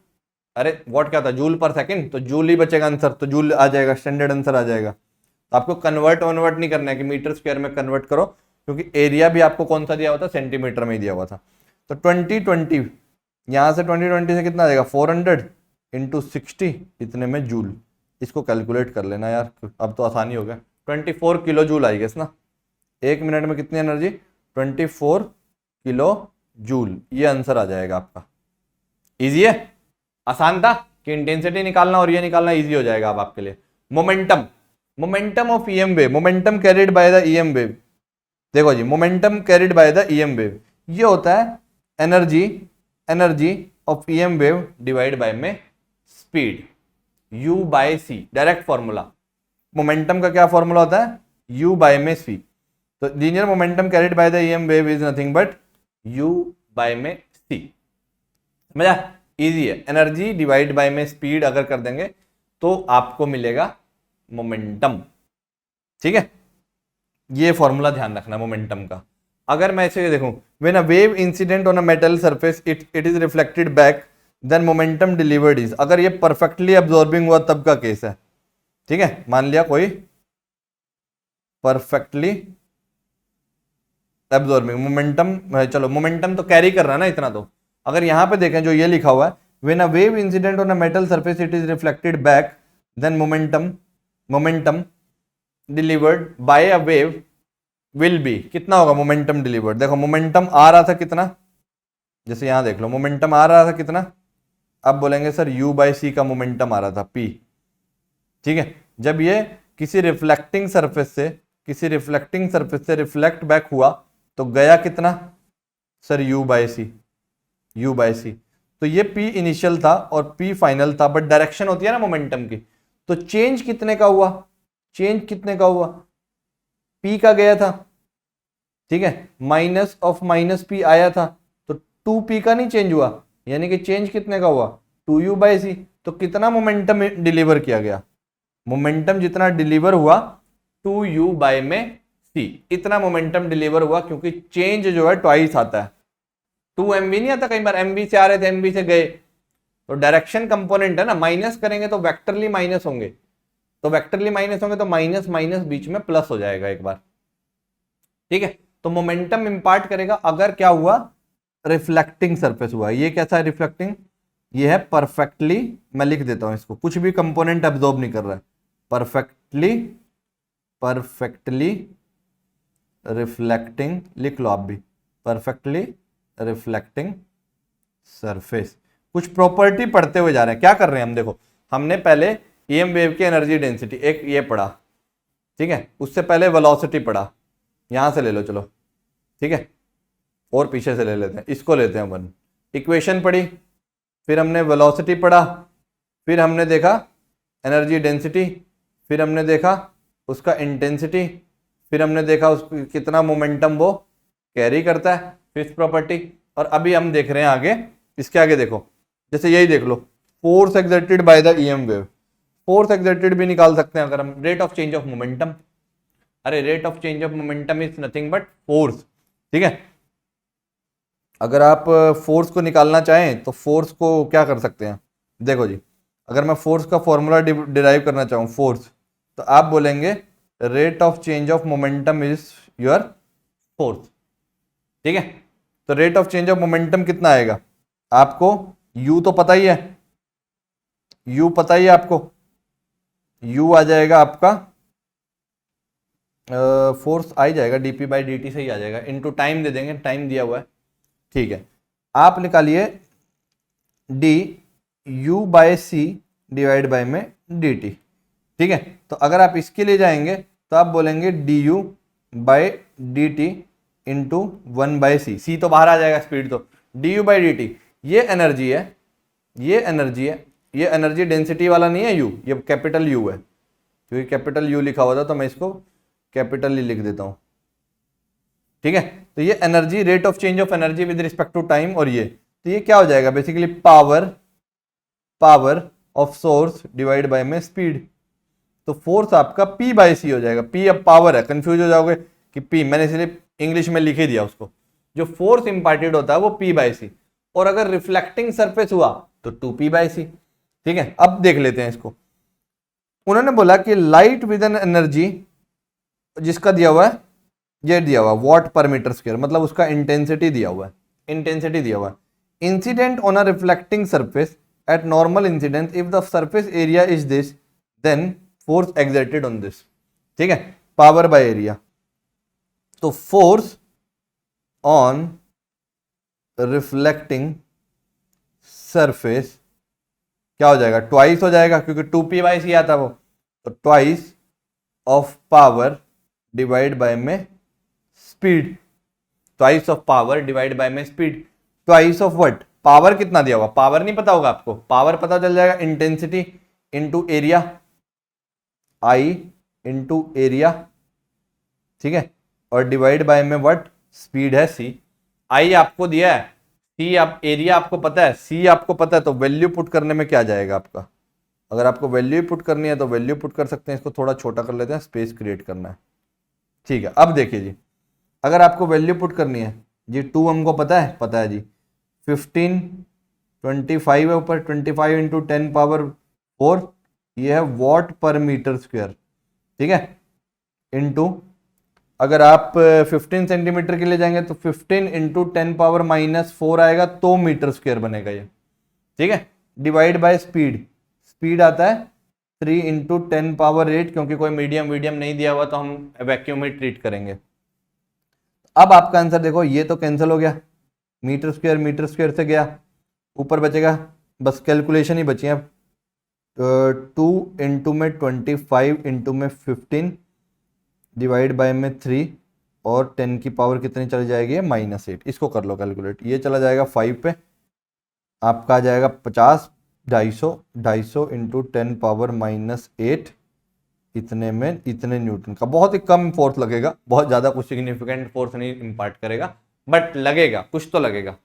अरे वॉट क्या होता है, जूल पर सेकेंड, तो जूल ही बचेगा आंसर, तो जूल आ जाएगा, स्टैंडर्ड आंसर आ जाएगा। तो आपको कन्वर्ट नहीं करना है कि मीटर स्क्वायर में कन्वर्ट करो, क्योंकि एरिया भी आपको कौन सा दिया हुआ था, सेंटीमीटर में ही दिया हुआ था। तो 20 यहां से 20 से कितना आ जाएगा, 400 इंटू 60, इतने में जूल। इसको कैलकुलेट कर लेना यार, अब तो आसानी हो गया। 24 किलो जूल आई गेस ना, एक मिनट में कितनी एनर्जी, 24 किलो जूल, ये आंसर आ जाएगा आपका। इजी है, आसान था कि इंटेंसिटी निकालना और ये निकालना इजी हो जाएगा अब आपके लिए। Momentum of EM wave, momentum carried by the EM wave. देखो जी, momentum carried by the EM wave, ये होता है energy of EM wave divide by में speed, u by C, direct formula. Momentum का क्या फॉर्मूला होता है, u बाय में सी, तो linear momentum carried by the EM wave is nothing but u by में सी। समझा, इजी है। एनर्जी डिवाइड बाय में स्पीड अगर कर देंगे तो आपको मिलेगा मोमेंटम, ठीक है। ये फॉर्मूला ध्यान रखना मोमेंटम का। अगर मैं इसे देखूं, when a wave incident on a metal surface it is reflected back then momentum delivered is, अगर ये परफेक्टली अब्सॉर्बिंग हुआ तब का केस है, ठीक है। मान लिया कोई परफेक्टली एब्जॉर्बिंग मोमेंटम, चलो मोमेंटम तो कैरी कर रहा है ना इतना, तो अगर यहां पे देखें जो ये लिखा हुआ है, when a wave incident on a metal surface it is reflected back then momentum delivered by a wave will be, कितना होगा मोमेंटम डिलीवर्ड। देखो मोमेंटम आ रहा था कितना, जैसे यहां देख लो मोमेंटम आ रहा था कितना, अब बोलेंगे सर u बाय सी का मोमेंटम आ रहा था p, ठीक है। जब ये किसी रिफ्लेक्टिंग सरफेस से रिफ्लेक्ट बैक हुआ तो गया कितना सर u बाय सी, तो ये p इनिशियल था और p फाइनल था, बट डायरेक्शन होती है ना मोमेंटम की, तो चेंज कितने का हुआ, p का गया था, ठीक है, माइनस ऑफ माइनस p आया था, तो 2p का नहीं चेंज हुआ, यानी कि चेंज कितने का हुआ 2u बाय सी। तो कितना मोमेंटम डिलीवर किया गया, मोमेंटम जितना डिलीवर हुआ 2u बाय में सी, इतना मोमेंटम डिलीवर हुआ, क्योंकि चेंज जो है ट्वाइस आता है, 2 mv नहीं आता, कई बार mv से आ रहे थे mv से गए, तो डायरेक्शन कंपोनेंट है ना, माइनस करेंगे तो वेक्टरली माइनस होंगे, तो माइनस माइनस बीच में प्लस हो जाएगा एक बार, ठीक है। तो मोमेंटम इंपार्ट करेगा अगर क्या हुआ, रिफ्लेक्टिंग सरफेस हुआ। ये कैसा है रिफ्लेक्टिंग, ये है परफेक्टली, मैं लिख देता हूं इसको, कुछ भी कंपोनेंट एब्जॉर्ब नहीं कर रहा है, परफेक्टली रिफ्लेक्टिंग, लिख लो आप भी, परफेक्टली रिफ्लेक्टिंग सरफेस। कुछ प्रॉपर्टी पढ़ते हुए जा रहे हैं। क्या कर रहे हैं हम, देखो हमने पहले ईएम वेव की एनर्जी डेंसिटी एक ये पढ़ा, ठीक है, उससे पहले वेलोसिटी पढ़ा, यहां से ले लो चलो, ठीक है, और पीछे से ले लेते हैं, इसको लेते हैं वन, इक्वेशन पढ़ी, फिर हमने वेलोसिटी पढ़ा, फिर हमने देखा एनर्जी डेंसिटी, फिर हमने देखा उसका इंटेंसिटी, फिर हमने देखा उसको कितना मोमेंटम वो कैरी करता है, फिफ्थ प्रॉपर्टी। और अभी हम देख रहे हैं आगे, इसके आगे देखो, जैसे यही देख लो, force exerted by the EM wave, force exerted भी निकाल सकते हैं अगर हम, rate of change of momentum, अरे rate of change of momentum is nothing but force, ठीक है। अगर आप फोर्स को निकालना चाहें तो फोर्स को क्या कर सकते हैं, देखो जी, अगर मैं फोर्स का फॉर्मूला डिराइव करना चाहूँ फोर्स, तो आप बोलेंगे rate of change of momentum is your force, ठीक है। तो rate of change of momentum कितना आएगा आपको, u तो पता ही है, u पता ही है आपको, u आ जाएगा आपका फोर्स आ ही जाएगा dp बाई dt से ही आ जाएगा, इनटू टाइम दे देंगे, टाइम दिया हुआ है, ठीक है। आप निकालिए d u by c divide by में dt, ठीक है। तो अगर आप इसके लिए जाएंगे तो आप बोलेंगे du by dt into 1 by C, C तो बाहर आ जाएगा स्पीड, तो du बाई dt, ये एनर्जी है, ये एनर्जी है, ये एनर्जी डेंसिटी वाला नहीं है u, ये कैपिटल U है, क्योंकि कैपिटल U लिखा हुआ था तो मैं इसको कैपिटल लिख देता हूं, ठीक है। तो ये energy, rate of change of energy with respect to time, और ये तो ये क्या हो जाएगा basically power of source divide by में स्पीड, तो फोर्स आपका P बाय सी हो जाएगा। P अब पावर है, कंफ्यूज हो जाओगे कि P, मैंने इसलिए इंग्लिश में लिख ही दिया उसको, जो फोर्स इंपार्टेड होता है वो P बाय सी, और अगर रिफ्लेक्टिंग सरफेस हुआ तो 2P बाय सी, ठीक है। अब देख लेते हैं इसको, उन्होंने बोला कि लाइट विद एन एनर्जी, जिसका दिया हुआ है, ये दिया हुआ वॉट पर मीटर स्क्वायर, मतलब उसका इंटेंसिटी दिया हुआ है, इंटेंसिटी दिया हुआ है, incident on a reflecting surface at normal incidence if the surface area is this then force exerted on this, ठीक है, पावर बाय एरिया। तो फोर्स ऑन रिफ्लेक्टिंग सरफेस क्या हो जाएगा, ट्वाइस हो जाएगा, क्योंकि 2P बाई सी आता वो, तो twice of power divide by में speed, twice of power divide by में speed, twice of what, power कितना दिया हुआ, पावर नहीं पता होगा आपको, पावर पता चल जाएगा, इंटेंसिटी इनटू एरिया, आई इनटू एरिया, ठीक है, और डिवाइड बाय में व्हाट, स्पीड है सी, आई आपको दिया है, सी आप, एरिया आपको पता है, सी आपको पता है, तो वैल्यू पुट करने में क्या जाएगा आपका, अगर आपको वैल्यू पुट करनी है तो वैल्यू पुट कर सकते हैं, इसको थोड़ा छोटा कर लेते हैं, स्पेस क्रिएट करना है, ठीक है। अब देखिए जी, अगर आपको वैल्यू पुट करनी है जी, 2 हमको पता है जी, 15 25 है ऊपर, 25 इंटू 10 पावर 4, ये है वॉट पर मीटर स्क्वायर, ठीक है, इनटू अगर आप 15 सेंटीमीटर के लिए जाएंगे तो 15 इंटू 10 पावर -4 आएगा, तो मीटर स्क्वायर बनेगा ये, ठीक है, डिवाइड बाय स्पीड, स्पीड आता है 3 इंटू 10 पावर 8, क्योंकि कोई मीडियम नहीं दिया हुआ तो हम वैक्यूम में ट्रीट करेंगे। अब आपका आंसर देखो, ये तो कैंसिल हो गया, मीटर स्क्वायर से गया, ऊपर बचेगा बस कैलकुलेशन ही बची है, 2 इंटू में 25 इंटू में 15 डिवाइड बाय में 3, और 10 की पावर कितनी चली जाएगी, -8, इसको कर लो कैलकुलेट, ये चला जाएगा 5 पे, आपका आ जाएगा 50, 250 इंटू 10 पावर -8, इतने में इतने न्यूटन का, बहुत ही कम फोर्स लगेगा, बहुत ज़्यादा कुछ सिग्निफिकेंट फोर्स नहीं इम्पार्ट करेगा, बट लगेगा, कुछ तो लगेगा,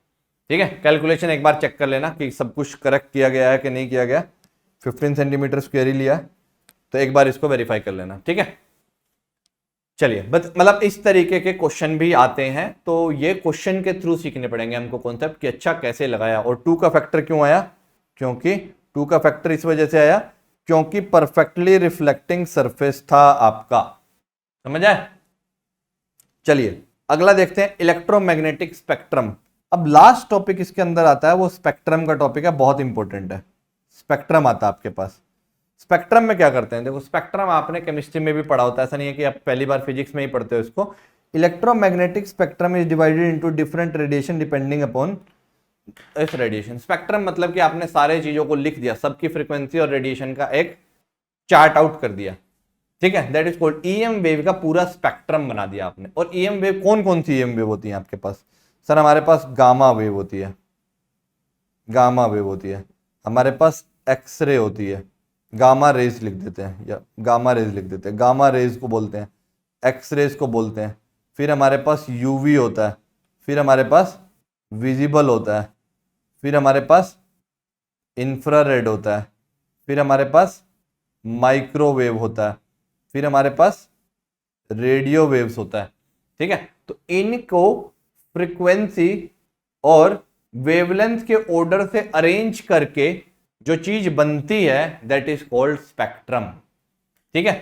ठीक है। कैलकुलेशन एक बार चेक कर लेना कि सब कुछ करेक्ट किया गया है कि नहीं किया गया, 15 सेंटीमीटर स्क्वायर ही लिया है, तो एक बार इसको वेरीफाई कर लेना, ठीक है। चलिए, बस मतलब इस तरीके के क्वेश्चन भी आते हैं, तो ये क्वेश्चन के थ्रू सीखने पड़ेंगे हमको कॉन्सेप्ट कि अच्छा कैसे लगाया, और 2 का फैक्टर क्यों आया, क्योंकि 2 का फैक्टर इस वजह से आया क्योंकि परफेक्टली रिफ्लेक्टिंग सरफेस था आपका, समझ आए। चलिए अगला देखते हैं, इलेक्ट्रोमैग्नेटिक स्पेक्ट्रम। अब लास्ट टॉपिक इसके अंदर आता है, वो स्पेक्ट्रम का टॉपिक है, बहुत इंपॉर्टेंट है, स्पेक्ट्रम आता है आपके पास। स्पेक्ट्रम में क्या करते हैं, देखो स्पेक्ट्रम आपने केमिस्ट्री में भी पढ़ा होता है, ऐसा नहीं है कि आप पहली बार फिजिक्स में ही पढ़ते हो इसको, electromagnetic spectrum is divided into different radiation depending upon इस रेडिएशन। स्पेक्ट्रम मतलब कि आपने सारे चीजों को लिख दिया, सबकी फ्रीक्वेंसी और रेडिएशन का एक चार्ट आउट कर दिया, ठीक है, that is called EM wave का पूरा स्पेक्ट्रम बना दिया आपने। और ईएम वेव कौन कौन सी ईएम वेव होती है आपके पास? सर हमारे पास गामा वेव होती है, गामा वेव होती है, हमारे पास एक्सरे होती है, गामा रेज लिख देते हैं या गामा रेज लिख देते हैं, गामा रेज को बोलते हैं, एक्सरेज को बोलते हैं। फिर हमारे पास यूवी होता है, फिर हमारे पास विजिबल होता है, फिर हमारे पास इंफ्रारेड होता है, फिर हमारे पास माइक्रोवेव होता है, फिर हमारे पास रेडियो वेव्स होता है, ठीक है। तो इनको फ्रीक्वेंसी और वेवलेंथ के ऑर्डर से अरेंज करके जो चीज बनती है दैट इज कॉल्ड स्पेक्ट्रम, ठीक है।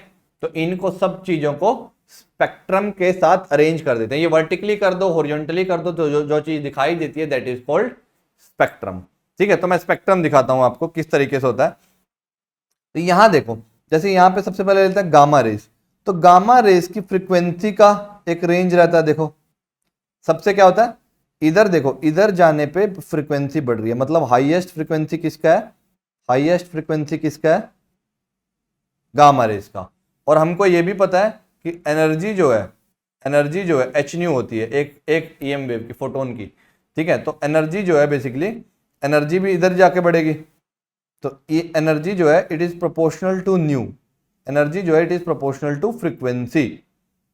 तो इनको सब चीजों को स्पेक्ट्रम के साथ अरेंज कर देते हैं। ये वर्टिकली कर दो, हॉरिजॉन्टली कर दो, तो जो चीज दिखाई देती है दैट इज कॉल्ड स्पेक्ट्रम, ठीक है। तो मैं स्पेक्ट्रम दिखाता हूं आपको किस तरीके से होता है। तो यहां देखो, जैसे यहां पे सबसे पहले लेते हैं गामा रेज। तो गामा रेज की फ्रीक्वेंसी का एक रेंज रहता है। देखो सबसे क्या होता है, इधर देखो, इधर जाने पे फ्रीक्वेंसी बढ़ रही है, मतलब हाईएस्ट फ्रीक्वेंसी किसका है? हाईएस्ट फ्रीक्वेंसी किसका है? गामा रेज का। और हमको ये भी पता है कि एनर्जी जो है एच न्यू होती है एक ईएम वेव की, फोटोन की, ठीक है। तो एनर्जी जो है बेसिकली, एनर्जी भी इधर जाके बढ़ेगी। तो ये एनर्जी जो है it is proportional to nu, energy जो है it is proportional to frequency,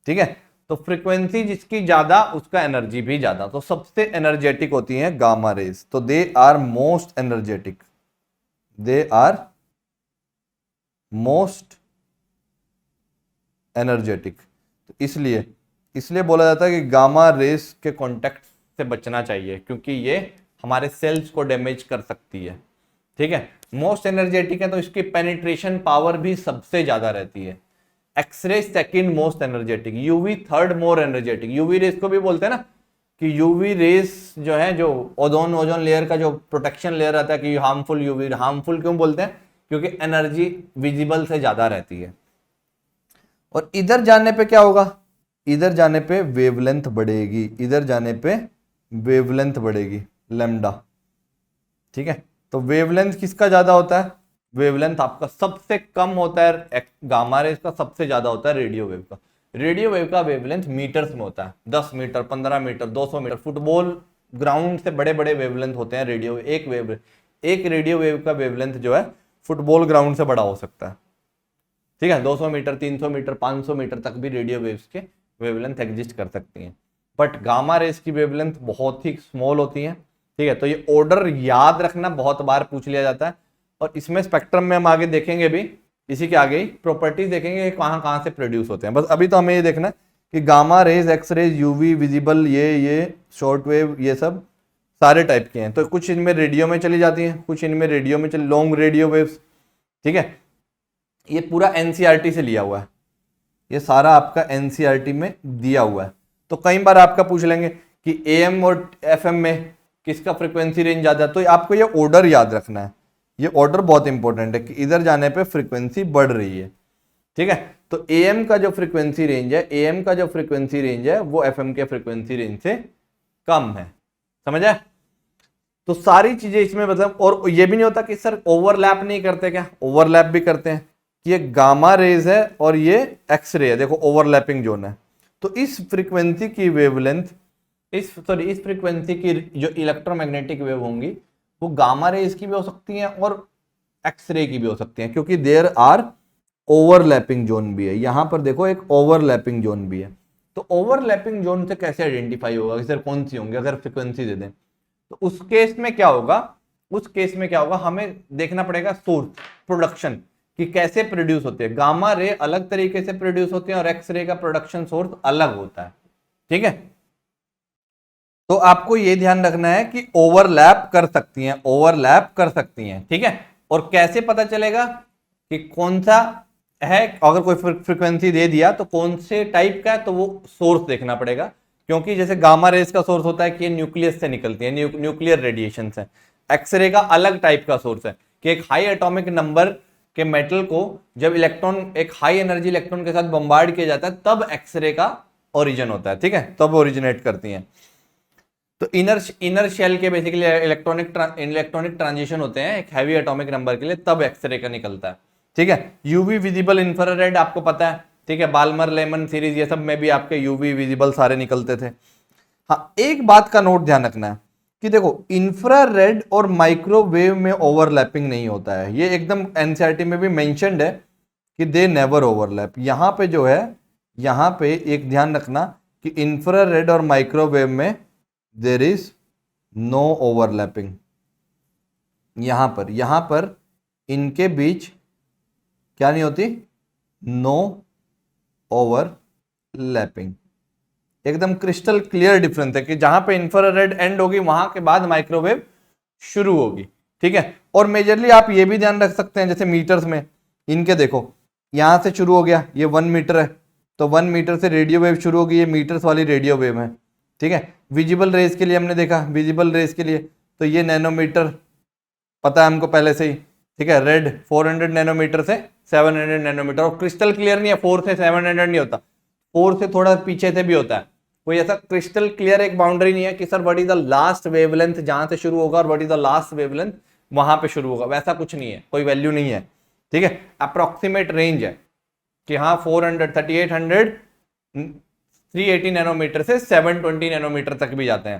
ठीक है। तो फ्रीक्वेंसी जिसकी ज्यादा उसका एनर्जी भी ज्यादा। तो सबसे एनर्जेटिक होती है गामा रेज। तो they are most energetic, they are most energetic. तो इसलिए बोला जाता है कि गामा रेस के कांटेक्ट से बचना चाहिए, क्योंकि ये हमारे सेल्स को डैमेज कर सकती है, ठीक है। मोस्ट एनर्जेटिक है तो इसकी पेनिट्रेशन पावर भी सबसे ज्यादा रहती है। X ray second most energetic, UV third more energetic. UV rays को भी बोलते हैं ना कि यूवी रेस जो है, जो ओजोन लेयर का जो प्रोटेक्शन लेयर रहता है, कि हार्मफुल यूवी, हार्मफुल क्यों बोलते हैं? क्योंकि एनर्जी विजिबल से ज्यादा रहती है। और इधर जाने पे क्या होगा? इधर जाने पे वेवलेंथ बढ़ेगी, इधर जाने पे वेवलेंथ बढ़ेगी, लैम्डा, ठीक है। तो वेवलेंथ किसका ज्यादा होता है? वेवलेंथ आपका सबसे कम होता है गामा रेज का, सबसे ज्यादा होता है रेडियो वेव का। रेडियो वेव का वेवलेंथ मीटर्स में होता है, 10 metre, 15 metre, 200 metre. Football ground से बड़े बड़े वेवलेंथ होते हैं रेडियो। एक रेडियो वेव का वेवलेंथ जो है फुटबॉल ग्राउंड से बड़ा हो सकता है, ठीक है। 200 मीटर, 300 मीटर, 500 मीटर तक भी रेडियो वेव्स के वेवलेंथ एग्जिस्ट कर सकती हैं। बट गामा रेज की वेवलेंथ बहुत ही स्मॉल होती है, ठीक है। तो ये ऑर्डर याद रखना, बहुत बार पूछ लिया जाता है। और इसमें स्पेक्ट्रम में हम आगे देखेंगे भी, इसी के आगे ही प्रॉपर्टीज देखेंगे कि कहां कहां से प्रोड्यूस होते हैं। बस अभी तो हमें ये देखना है कि gamma rays, X rays, UV, visible, ये शॉर्ट वेव, ये सब सारे टाइप के हैं। तो कुछ इनमें रेडियो में चली जाती हैं, कुछ इनमें रेडियो में चली, लॉन्ग रेडियो वेव्स, ठीक है। ये पूरा एनसीईआरटी से लिया हुआ है, ये सारा आपका एनसीईआरटी में दिया हुआ है। तो कई बार आपका पूछ लेंगे कि एएम और एफएम में किसका फ्रीक्वेंसी रेंज ज्यादा है। तो आपको ये ऑर्डर याद रखना है, ये ऑर्डर बहुत इंपॉर्टेंट है कि इधर जाने पे फ्रीक्वेंसी बढ़ रही है, ठीक है। तो एएम का जो फ्रीक्वेंसी रेंज है, एएम का जो फ्रीक्वेंसी रेंज है वो एफएम के फ्रीक्वेंसी रेंज से कम है, समझ आए? तो सारी चीजें इसमें मतलब, और ये भी नहीं होता कि सर ओवरलैप नहीं करते, क्या ओवरलैप भी करते हैं कि ये गामा रेज है और ये एक्स रे है, देखो ओवरलैपिंग जोन है। तो इस फ्रीक्वेंसी की वेवलेंथ, इस फ्रीक्वेंसी की जो इलेक्ट्रोमैग्नेटिक वेव होंगी वो गामा रेज की भी हो सकती हैं और एक्सरे की भी हो सकती हैं, क्योंकि देयर आर ओवरलैपिंग जोन भी है। यहां पर देखो एक ओवरलैपिंग जोन भी है। तो ओवरलैपिंग जोन से कैसे आइडेंटिफाई होगा कि सर कौन सी होंगी? अगर फ्रीक्वेंसी दे दें तो उस केस में क्या होगा, हमें देखना पड़ेगा सोर्स प्रोडक्शन कि कैसे प्रोड्यूस होते हैं। गामा रे अलग तरीके से प्रोड्यूस होते हैं और एक्स रे का प्रोडक्शन सोर्स अलग होता है, ठीक है। तो आपको यह ध्यान रखना है कि ओवरलैप कर सकती हैं, ठीक है। और कैसे पता चलेगा कि कौन सा है? अगर कोई फ्रीक्वेंसी दे दिया तो कौन से टाइप का है, तो वो सोर्स देखना पड़ेगा। क्योंकि जैसे गामा रेज का सोर्स होता है कि ये न्यूक्लियस से निकलती है, न्यूक्लियर रेडिएशन से। एक्सरे का अलग टाइप का सोर्स है कि एक हाई एटॉमिक नंबर के मेटल को जब इलेक्ट्रॉन, एक हाई एनर्जी इलेक्ट्रॉन के साथ बम्बार्ड किया जाता है, तब एक्सरे का ओरिजिन होता है, ठीक है, तब ओरिजिनेट करती हैं। तो इनर शेल के बेसिकली इलेक्ट्रॉनिक ट्रांजिशन होते हैं एक हैवी एटॉमिक नंबर के लिए, तब एक्सरे का निकलता है, ठीक है। यूवी विजिबल इंफ्रारेड आपको पता है, ठीक है, बाल्मर लेमन सीरीज ये सब में भी आपके यूवी विजिबल सारे निकलते थे। हाँ, एक बात का नोट ध्यान रखना है कि देखो इंफ्रारेड और माइक्रोवेव में ओवरलैपिंग नहीं होता है, ये एकदम एनसीईआरटी में भी मेंशन्ड है कि दे नेवर ओवरलैप। यहां पे जो है, यहां पे एक ध्यान रखना कि इंफ्रारेड और माइक्रोवेव में देर इज नो ओवरलैपिंग। यहां पर इनके बीच क्या नहीं होती, नो ओवरलैपिंग। एकदम क्रिस्टल क्लियर डिफरेंस है कि जहां पे इंफ्रारेड एंड होगी वहां के बाद माइक्रोवेव शुरू होगी, ठीक है। और मेजरली आप ये भी ध्यान रख सकते हैं, जैसे मीटर्स में इनके देखो, यहां से शुरू हो गया, ये 1 मीटर है, तो 1 मीटर से रेडियो वेव शुरू होगी, ये मीटर्स वाली रेडियो वेव है, ठीक है। विजिबल रेज के लिए हमने देखा, विजिबल रेज के लिए तो ये नैनोमीटर पता है हमको पहले से ही, ठीक है। रेड 400 नैनोमीटर से 700 नैनोमीटर, और क्रिस्टल क्लियर नहीं है, 4 से 700 नहीं होता, 4 से थोड़ा पीछे से भी होता है। कोई ऐसा क्रिस्टल क्लियर एक बाउंड्री नहीं है कि sir what is the last wavelength जहां से शुरू होगा और what is the last wavelength वहां पे शुरू होगा, वैसा कुछ नहीं है, कोई वैल्यू नहीं है, ठीक है। अप्रोक्सीमेट रेंज है कि हाँ 400, 3800, 380 नैनोमीटर से 720 नैनोमीटर तक भी जाते हैं,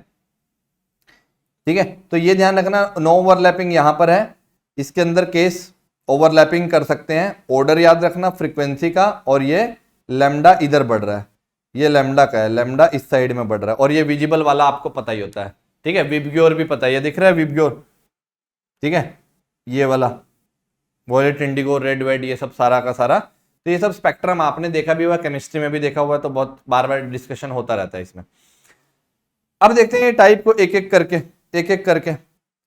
ठीक है। तो ये ध्यान रखना, नो ओवरलैपिंग यहां पर है, इसके अंदर केस ओवरलैपिंग कर सकते हैं। ऑर्डर याद रखना फ्रीक्वेंसी का, और ये लैम्डा इधर बढ़ रहा है, ये लैम्डा का है, लैम्डा इस साइड में बढ़ रहा है, और ये विजिबल वाला आपको पता ही होता है, ठीक है। विबग्योर भी पता है, ये दिख रहा है विबग्योर, ठीक है, ये वाला वॉयलेट, इंडिगो, रेड, वेड, ये सब सारा का सारा। तो ये सब स्पेक्ट्रम आपने देखा भी हुआ, केमिस्ट्री में भी देखा हुआ, तो बहुत बार बार डिस्कशन होता रहता है इसमें। अब देखते हैं ये टाइप को एक एक करके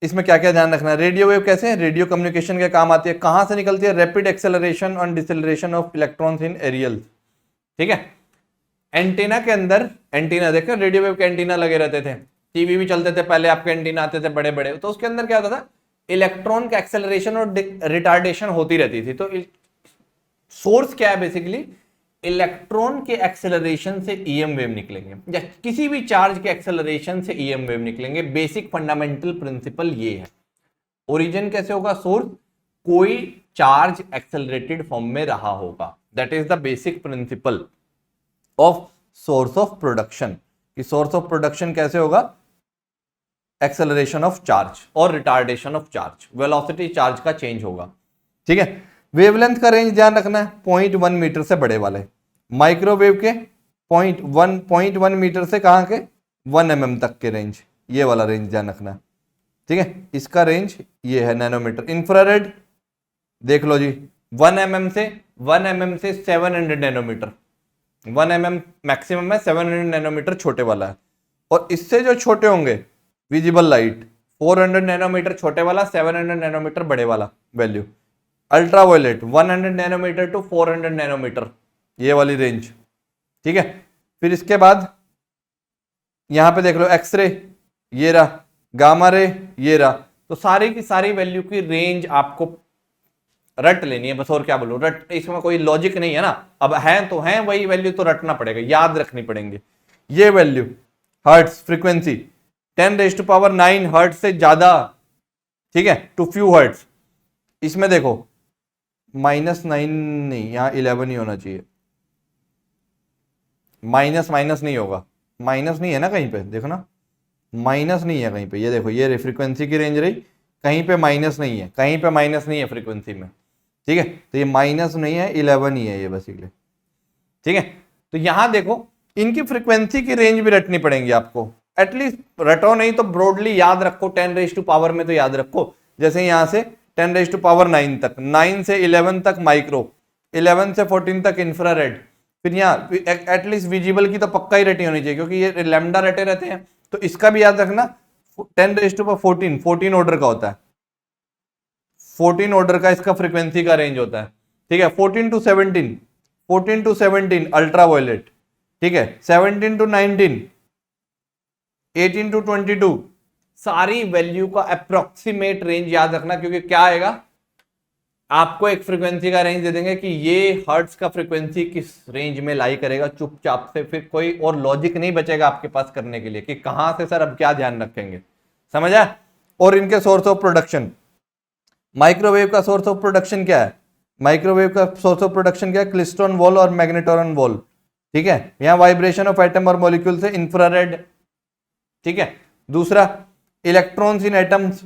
इसमें क्या क्या ध्यान रखना है। रेडियो वेव कैसे है, रेडियो कम्युनिकेशन के काम आती है, कहां से निकलती है, रैपिड एक्सेलरेशन और deceleration of electrons in aerial, ठीक है। एंटीना के अंदर, एंटीना देखो रेडियो वेव के एंटीना लगे रहते थे, टीवी भी चलते थे पहले, आपके एंटीना आते थे बड़े बड़े, तो उसके अंदर क्या होता था, इलेक्ट्रॉन का एक्सेलरेशन और रिटार्डेशन होती रहती थी। तो सोर्स क्या है, बेसिकली इलेक्ट्रॉन के एक्सेलरेशन से ईएम वेव निकलेंगे, या किसी भी चार्ज के एक्सेलरेशन से ईएम वेव निकलेंगे। बेसिक फंडामेंटल प्रिंसिपल ये है। ओरिजिन कैसे होगा, सोर्स कोई चार्ज एक्सेलरेटेड फॉर्म में रहा होगा, that is the basic principle of source of production. कि सोर्स ऑफ प्रोडक्शन कैसे होगा, एक्सेलरेशन ऑफ चार्ज और retardation of charge, velocity charge का चेंज होगा, ठीक है। वेवलेंथ का रेंज ध्यान रखना है, 0.1 मीटर से बड़े वाले, माइक्रोवेव के 0.1 मीटर से कहां के 1 mm तक के रेंज, ये वाला रेंज ध्यान रखना है, ठीक है। इसका रेंज ये है नैनोमीटर। इंफ्रारेड देख लो जी, 1 mm से 700 नैनोमीटर, 1 mm मैक्सिमम है, 700 नैनोमीटर छोटे वाला है। और इससे जो छोटे होंगे विजिबल लाइट, 400 नैनोमीटर छोटे वाला, 700 नैनोमीटर बड़े वाला वैल्यू। अल्ट्रावायलेट 100 नैनोमीटर टू 400 नैनोमीटर, ये वाली रेंज, ठीक है। फिर इसके बाद यहां पे देख लो एक्सरे, ये रहा, गामा रे, ये रहा। तो सारी की सारी वैल्यू की रेंज आपको रट लेनी है बस, और क्या बोलूं, रट, इसमें कोई लॉजिक नहीं है ना। अब है तो है वही वैल्यू, तो रटना पड़ेगा, याद रखनी पड़ेंगे। ये वैल्यू हर्ट्स फ्रीक्वेंसी 10⁹ हर्ट्स से ज्यादा, ठीक है, टू फ्यू हर्ट्स। इसमें देखो -9 नहीं, यहां 11 ही होना चाहिए, माइनस नहीं होगा, माइनस नहीं है ना कहीं पे, देखो ना माइनस नहीं है कहीं पे, ये देखो ये फ्रीक्वेंसी की रेंज रही, कहीं पे माइनस नहीं है, कहीं पे माइनस नहीं है फ्रीक्वेंसी में, ठीक है। तो ये माइनस नहीं है, 11 ही है ये बेसिकली, ठीक है। तो यहां देखो इनकी फ्रीक्वेंसी की रेंज भी रटनी पड़ेंगी आपको, एटलीस्ट रटो नहीं तो ब्रॉडली याद रखो, 10⁻⁴ में तो याद रखो। जैसे यहां से 10⁻⁹ तक, 9 से 11 तक माइक्रो, 11 से 14 तक इंफ्रारेड, फिर यहाँ एटलीस्ट विजिबल की तो पक्का ही रटी होनी चाहिए, क्योंकि ये लैम्डा रटे रहते हैं। तो इसका भी याद रखना, 10⁻14 ऑर्डर का होता है, 14 ऑर्डर का इसका फ्रीक्वेंसी का रेंज होता है, ठीक है। 14 टू 17 अल्ट्रावायलेट, ठीक है। 17 टू 19, 18 टू 22, सारी वैल्यू का अप्रोक्सीमेट रेंज याद रखना, क्योंकि क्या आएगा, आपको एक फ्रीक्वेंसी का रेंज दे देंगे कि ये हर्ट्ज का फ्रीक्वेंसी किस रेंज में लाई करेगा, चुपचाप से, फिर कोई और लॉजिक नहीं बचेगा आपके पास करने के लिए कि कहां से सर अब क्या ध्यान रखेंगे, समझा। और इनके सोर्स ऑफ प्रोडक्शन, माइक्रोवेव का सोर्स ऑफ प्रोडक्शन क्या है, माइक्रोवेव का सोर्स ऑफ प्रोडक्शन क्या है, क्लिस्ट्रॉन वॉल और मैग्नेट्रॉन वॉल, ठीक है। यहां वाइब्रेशन ऑफ एटम और मॉलिक्यूल से इंफ्रारेड, ठीक है। दूसरा, इलेक्ट्रॉन्स इन एटम्स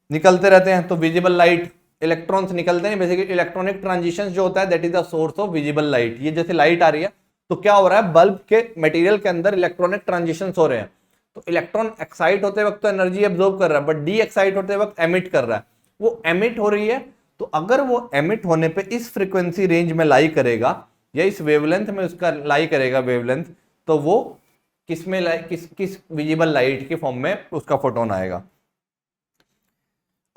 निकलते रहते हैं तो विजिबल लाइट, इलेक्ट्रॉन्स निकलते हैं, बेसिकली इलेक्ट्रॉनिक ट्रांजिशन जो होता है that is the source of visible light. ये जैसे लाइट आ रही है तो क्या हो रहा है, बल्ब के मटेरियल के अंदर इलेक्ट्रॉनिक ट्रांजिशन हो रहे हैं, तो इलेक्ट्रॉन एक्साइट होते वक्त तो एनर्जी एब्जॉर्ब कर रहा है, बट डी एक्साइट होते वक्त एमिट कर रहा है। वो एमिट हो रही है, तो अगर वो एमिट होने पे इस फ्रीक्वेंसी रेंज में लाई करेगा या इस वेवलेंथ में उसका लाई करेगा वेवलेंथ, तो वो किस में किस विजिबल लाइट के फॉर्म में उसका फोटोन आएगा।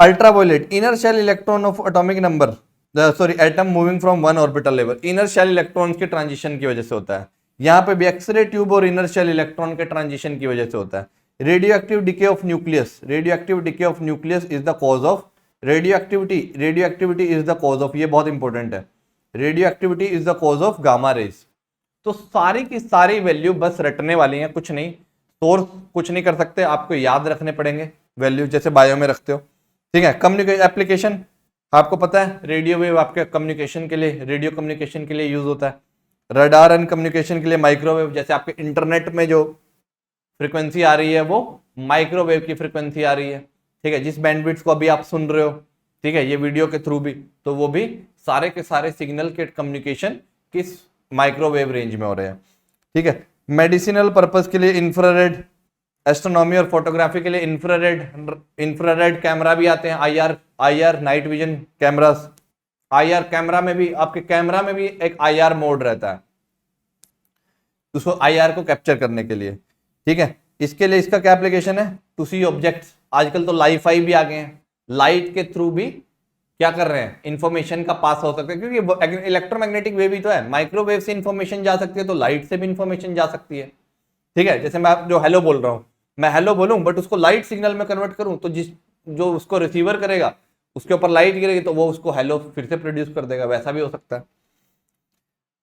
Ultraviolet, inner shell electron of atomic number, sorry atom moving from one orbital level, inner shell electrons के ट्रांजिशन की वजह से होता है। यहां पे भी एक्सरे ट्यूब और इनर शेल इलेक्ट्रॉन के ट्रांजिशन की वजह से होता है। Radioactive decay of nucleus, radioactive decay of nucleus is the cause of radioactivity, radioactivity is the cause of, ये बहुत इंपॉर्टेंट है, radio activity is the cause of gamma rays. तो सारी की सारी वैल्यू बस रटने वाली हैं, कुछ नहीं, सोर्स कुछ नहीं कर सकते, आपको याद रखने पड़ेंगे वैल्यू, जैसे बायो में रखते हो, ठीक है। कम्युनिकेशन एप्लीकेशन, आपको पता है रेडियो वेव आपके कम्युनिकेशन के लिए, रेडियो कम्युनिकेशन के लिए यूज होता है। रडार एंड कम्युनिकेशन के लिए माइक्रोवेव, जैसे आपके इंटरनेट में जो फ्रीक्वेंसी आ रही है वो माइक्रोवेव की फ्रीक्वेंसी आ रही है, ठीक है, जिस बैंडविड्थ को अभी आप सुन रहे हो, ठीक है, ये वीडियो के थ्रू भी, तो वो भी सारे के सारे सिग्नल के कम्युनिकेशन किस माइक्रोवेव रेंज में हो रहे हैं, ठीक है। मेडिसिनल पर्पस के लिए इंफ्रारेड, एस्ट्रोनॉमी और फोटोग्राफी के लिए इंफ्रारेड कैमरा भी आते हैं, IR night vision cameras. IR camera में भी, आपके कैमरा में भी एक आईआर मोड रहता है, उसको आईआर को कैप्चर करने के लिए, ठीक है। इसके लिए इसका क्या एप्लीकेशन है, टू सी ऑब्जेक्ट्स, आजकल तो लाइफाई भी आ गए हैं, लाइट के थ्रू भी क्या कर रहे हैं, इंफॉर्मेशन का पास हो सकता है, क्योंकि इलेक्ट्रोमैग्नेटिक वेव ही तो है, माइक्रोवेव से इंफॉर्मेशन जा सकती है तो लाइट से भी इंफॉर्मेशन जा सकती है, ठीक है। जैसे मैं जो हेलो बोल रहा हूं, मैं हेलो बोलूं बट उसको लाइट सिग्नल में कन्वर्ट करूं, तो जो उसको रिसीवर करेगा उसके ऊपर लाइट गिरेगी तो वो उसको हेलो फिर से प्रोड्यूस कर देगा, वैसा भी हो सकता है।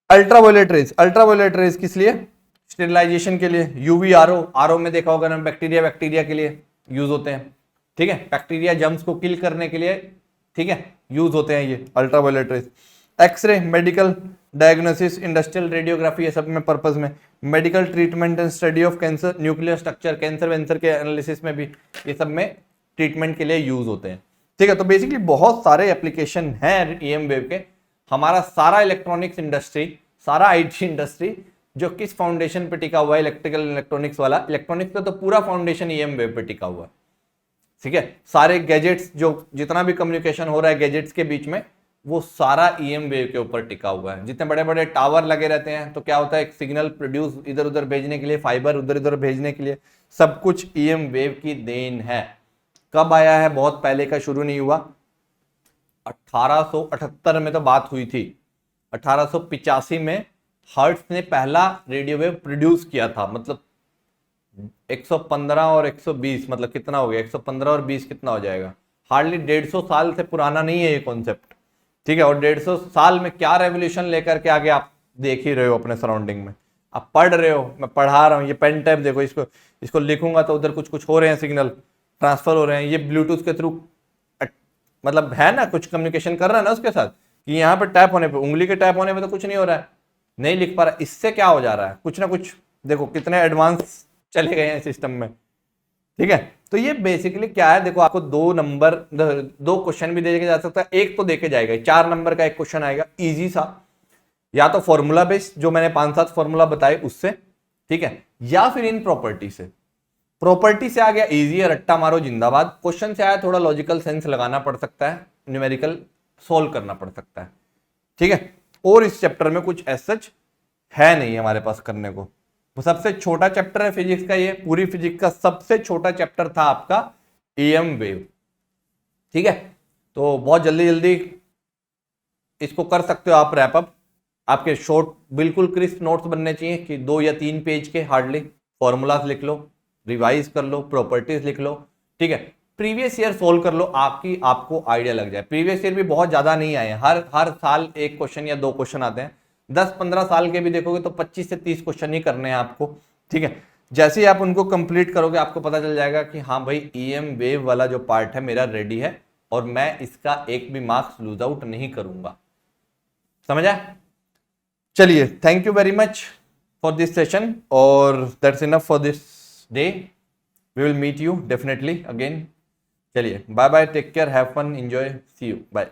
अल्ट्रावायलेट रेज, अल्ट्रावायलेट रेज किस लिए, स्टेरिलाइजेशन के लिए, यूवी आरओ में देखा होगा ना, बैक्टीरिया के लिए यूज होते हैं, ठीक है, बैक्टीरिया जम्स को किल करने के लिए, ठीक है, यूज होते हैं ये ultraviolet rays. X-ray, medical diagnosis, industrial radiography, ये सब में पर्पस में, medical treatment and study of cancer, nuclear structure, cancer वेंसर के एनालिसिस में भी, ये सब में ट्रीटमेंट के लिए यूज होते हैं, ठीक है। तो बेसिकली बहुत सारे एप्लीकेशन हैं ईएम वेव के। हमारा सारा इलेक्ट्रॉनिक्स इंडस्ट्री, सारा आईटी इंडस्ट्री जो किस फाउंडेशन पे टिका हुआ है, इलेक्ट्रिकल इलेक्ट्रॉनिक्स वाला, इलेक्ट्रॉनिक्स का तो पूरा फाउंडेशन ईएम वेव पे टिका हुआ है, ठीक है। सारे गैजेट्स, जो जितना भी कम्युनिकेशन हो रहा है गैजेट्स के बीच में, वो सारा ईएम वेव के ऊपर टिका हुआ है। जितने बड़े बड़े टावर लगे रहते हैं तो क्या होता है, एक सिग्नल प्रोड्यूस इधर उधर भेजने के लिए, फाइबर उधर उधर भेजने के लिए, सब कुछ ईएम वेव की देन है। कब आया है, बहुत पहले का शुरू नहीं हुआ, 1878 में तो बात हुई थी, 1885 में हर्ट्ज ने पहला रेडियो वेव प्रोड्यूस किया था, मतलब 115 और 120 मतलब कितना हो गया, 115 और 20 कितना हो जाएगा, हार्डली 150 साल से पुराना नहीं है ये कॉन्सेप्ट, ठीक है। और 150 साल में क्या रेवोल्यूशन लेकर के आगे आप देख ही रहे हो अपने सराउंडिंग में, आप पढ़ रहे हो, मैं पढ़ा रहा हूँ, ये पेन टैप देखो, इसको लिखूंगा तो उधर कुछ कुछ हो रहे हैं, सिग्नल ट्रांसफर हो रहे हैं, ये ब्लूटूथ के थ्रू मतलब है ना, कुछ कम्युनिकेशन कर रहा है ना उसके साथ, कि यहाँ पे टैप होने पे, उंगली के टैप होने पे तो कुछ नहीं हो रहा है, नहीं लिख पा रहा, इससे क्या हो जा रहा है, कुछ ना कुछ, देखो कितने एडवांस चले गए हैं सिस्टम में, ठीक है। तो ये बेसिकली क्या है, देखो आपको दो क्वेश्चन भी देके जा सकता है, एक तो देके जाएगा, 4 नंबर का एक क्वेश्चन आएगा इजी सा, या तो फॉर्मूला बेस्ड जो मैंने 5-7 फॉर्मूला बताए उससे, ठीक है, या फिर इन प्रॉपर्टी से। प्रॉपर्टी से आ गया इजी है, रट्टा मारो जिंदाबाद। क्वेश्चन से आया थोड़ा लॉजिकल सेंस लगाना पड़ सकता है, न्यूमेरिकल सोल्व करना पड़ सकता है, ठीक है। और इस चैप्टर में कुछ ऐसा है नहीं हमारे पास करने को, वो सबसे छोटा चैप्टर है फिजिक्स का, ये पूरी फिजिक्स का सबसे छोटा चैप्टर था आपका ईएम वेव, ठीक है। तो बहुत जल्दी जल्दी इसको कर सकते हो आप रैप अप, आपके शॉर्ट बिल्कुल क्रिस्प नोट्स बनने चाहिए कि 2 या 3 पेज के, हार्डली फॉर्मूलाज लिख लो, रिवाइज कर लो, प्रॉपर्टीज लिख लो, ठीक है। प्रीवियस ईयर सोल्व कर लो, आपको आइडिया लग जाए। प्रीवियस ईयर भी बहुत ज्यादा नहीं आए हैं, हर साल एक क्वेश्चन या दो क्वेश्चन आते हैं। 10-15 साल के भी देखोगे तो 25 से 30 क्वेश्चन ही करने हैं आपको, ठीक है। जैसे ही आप उनको कंप्लीट करोगे आपको पता चल जाएगा कि हाँ भाई ईएम वेव वाला जो पार्ट है मेरा रेडी है और मैं इसका एक भी मार्क्स लूज आउट नहीं करूंगा। समझा? चलिए, thank you very much for this session और that's enough for this day. We will meet you definitely again. चलिए, bye bye, take care, have fun, enjoy, see you, bye.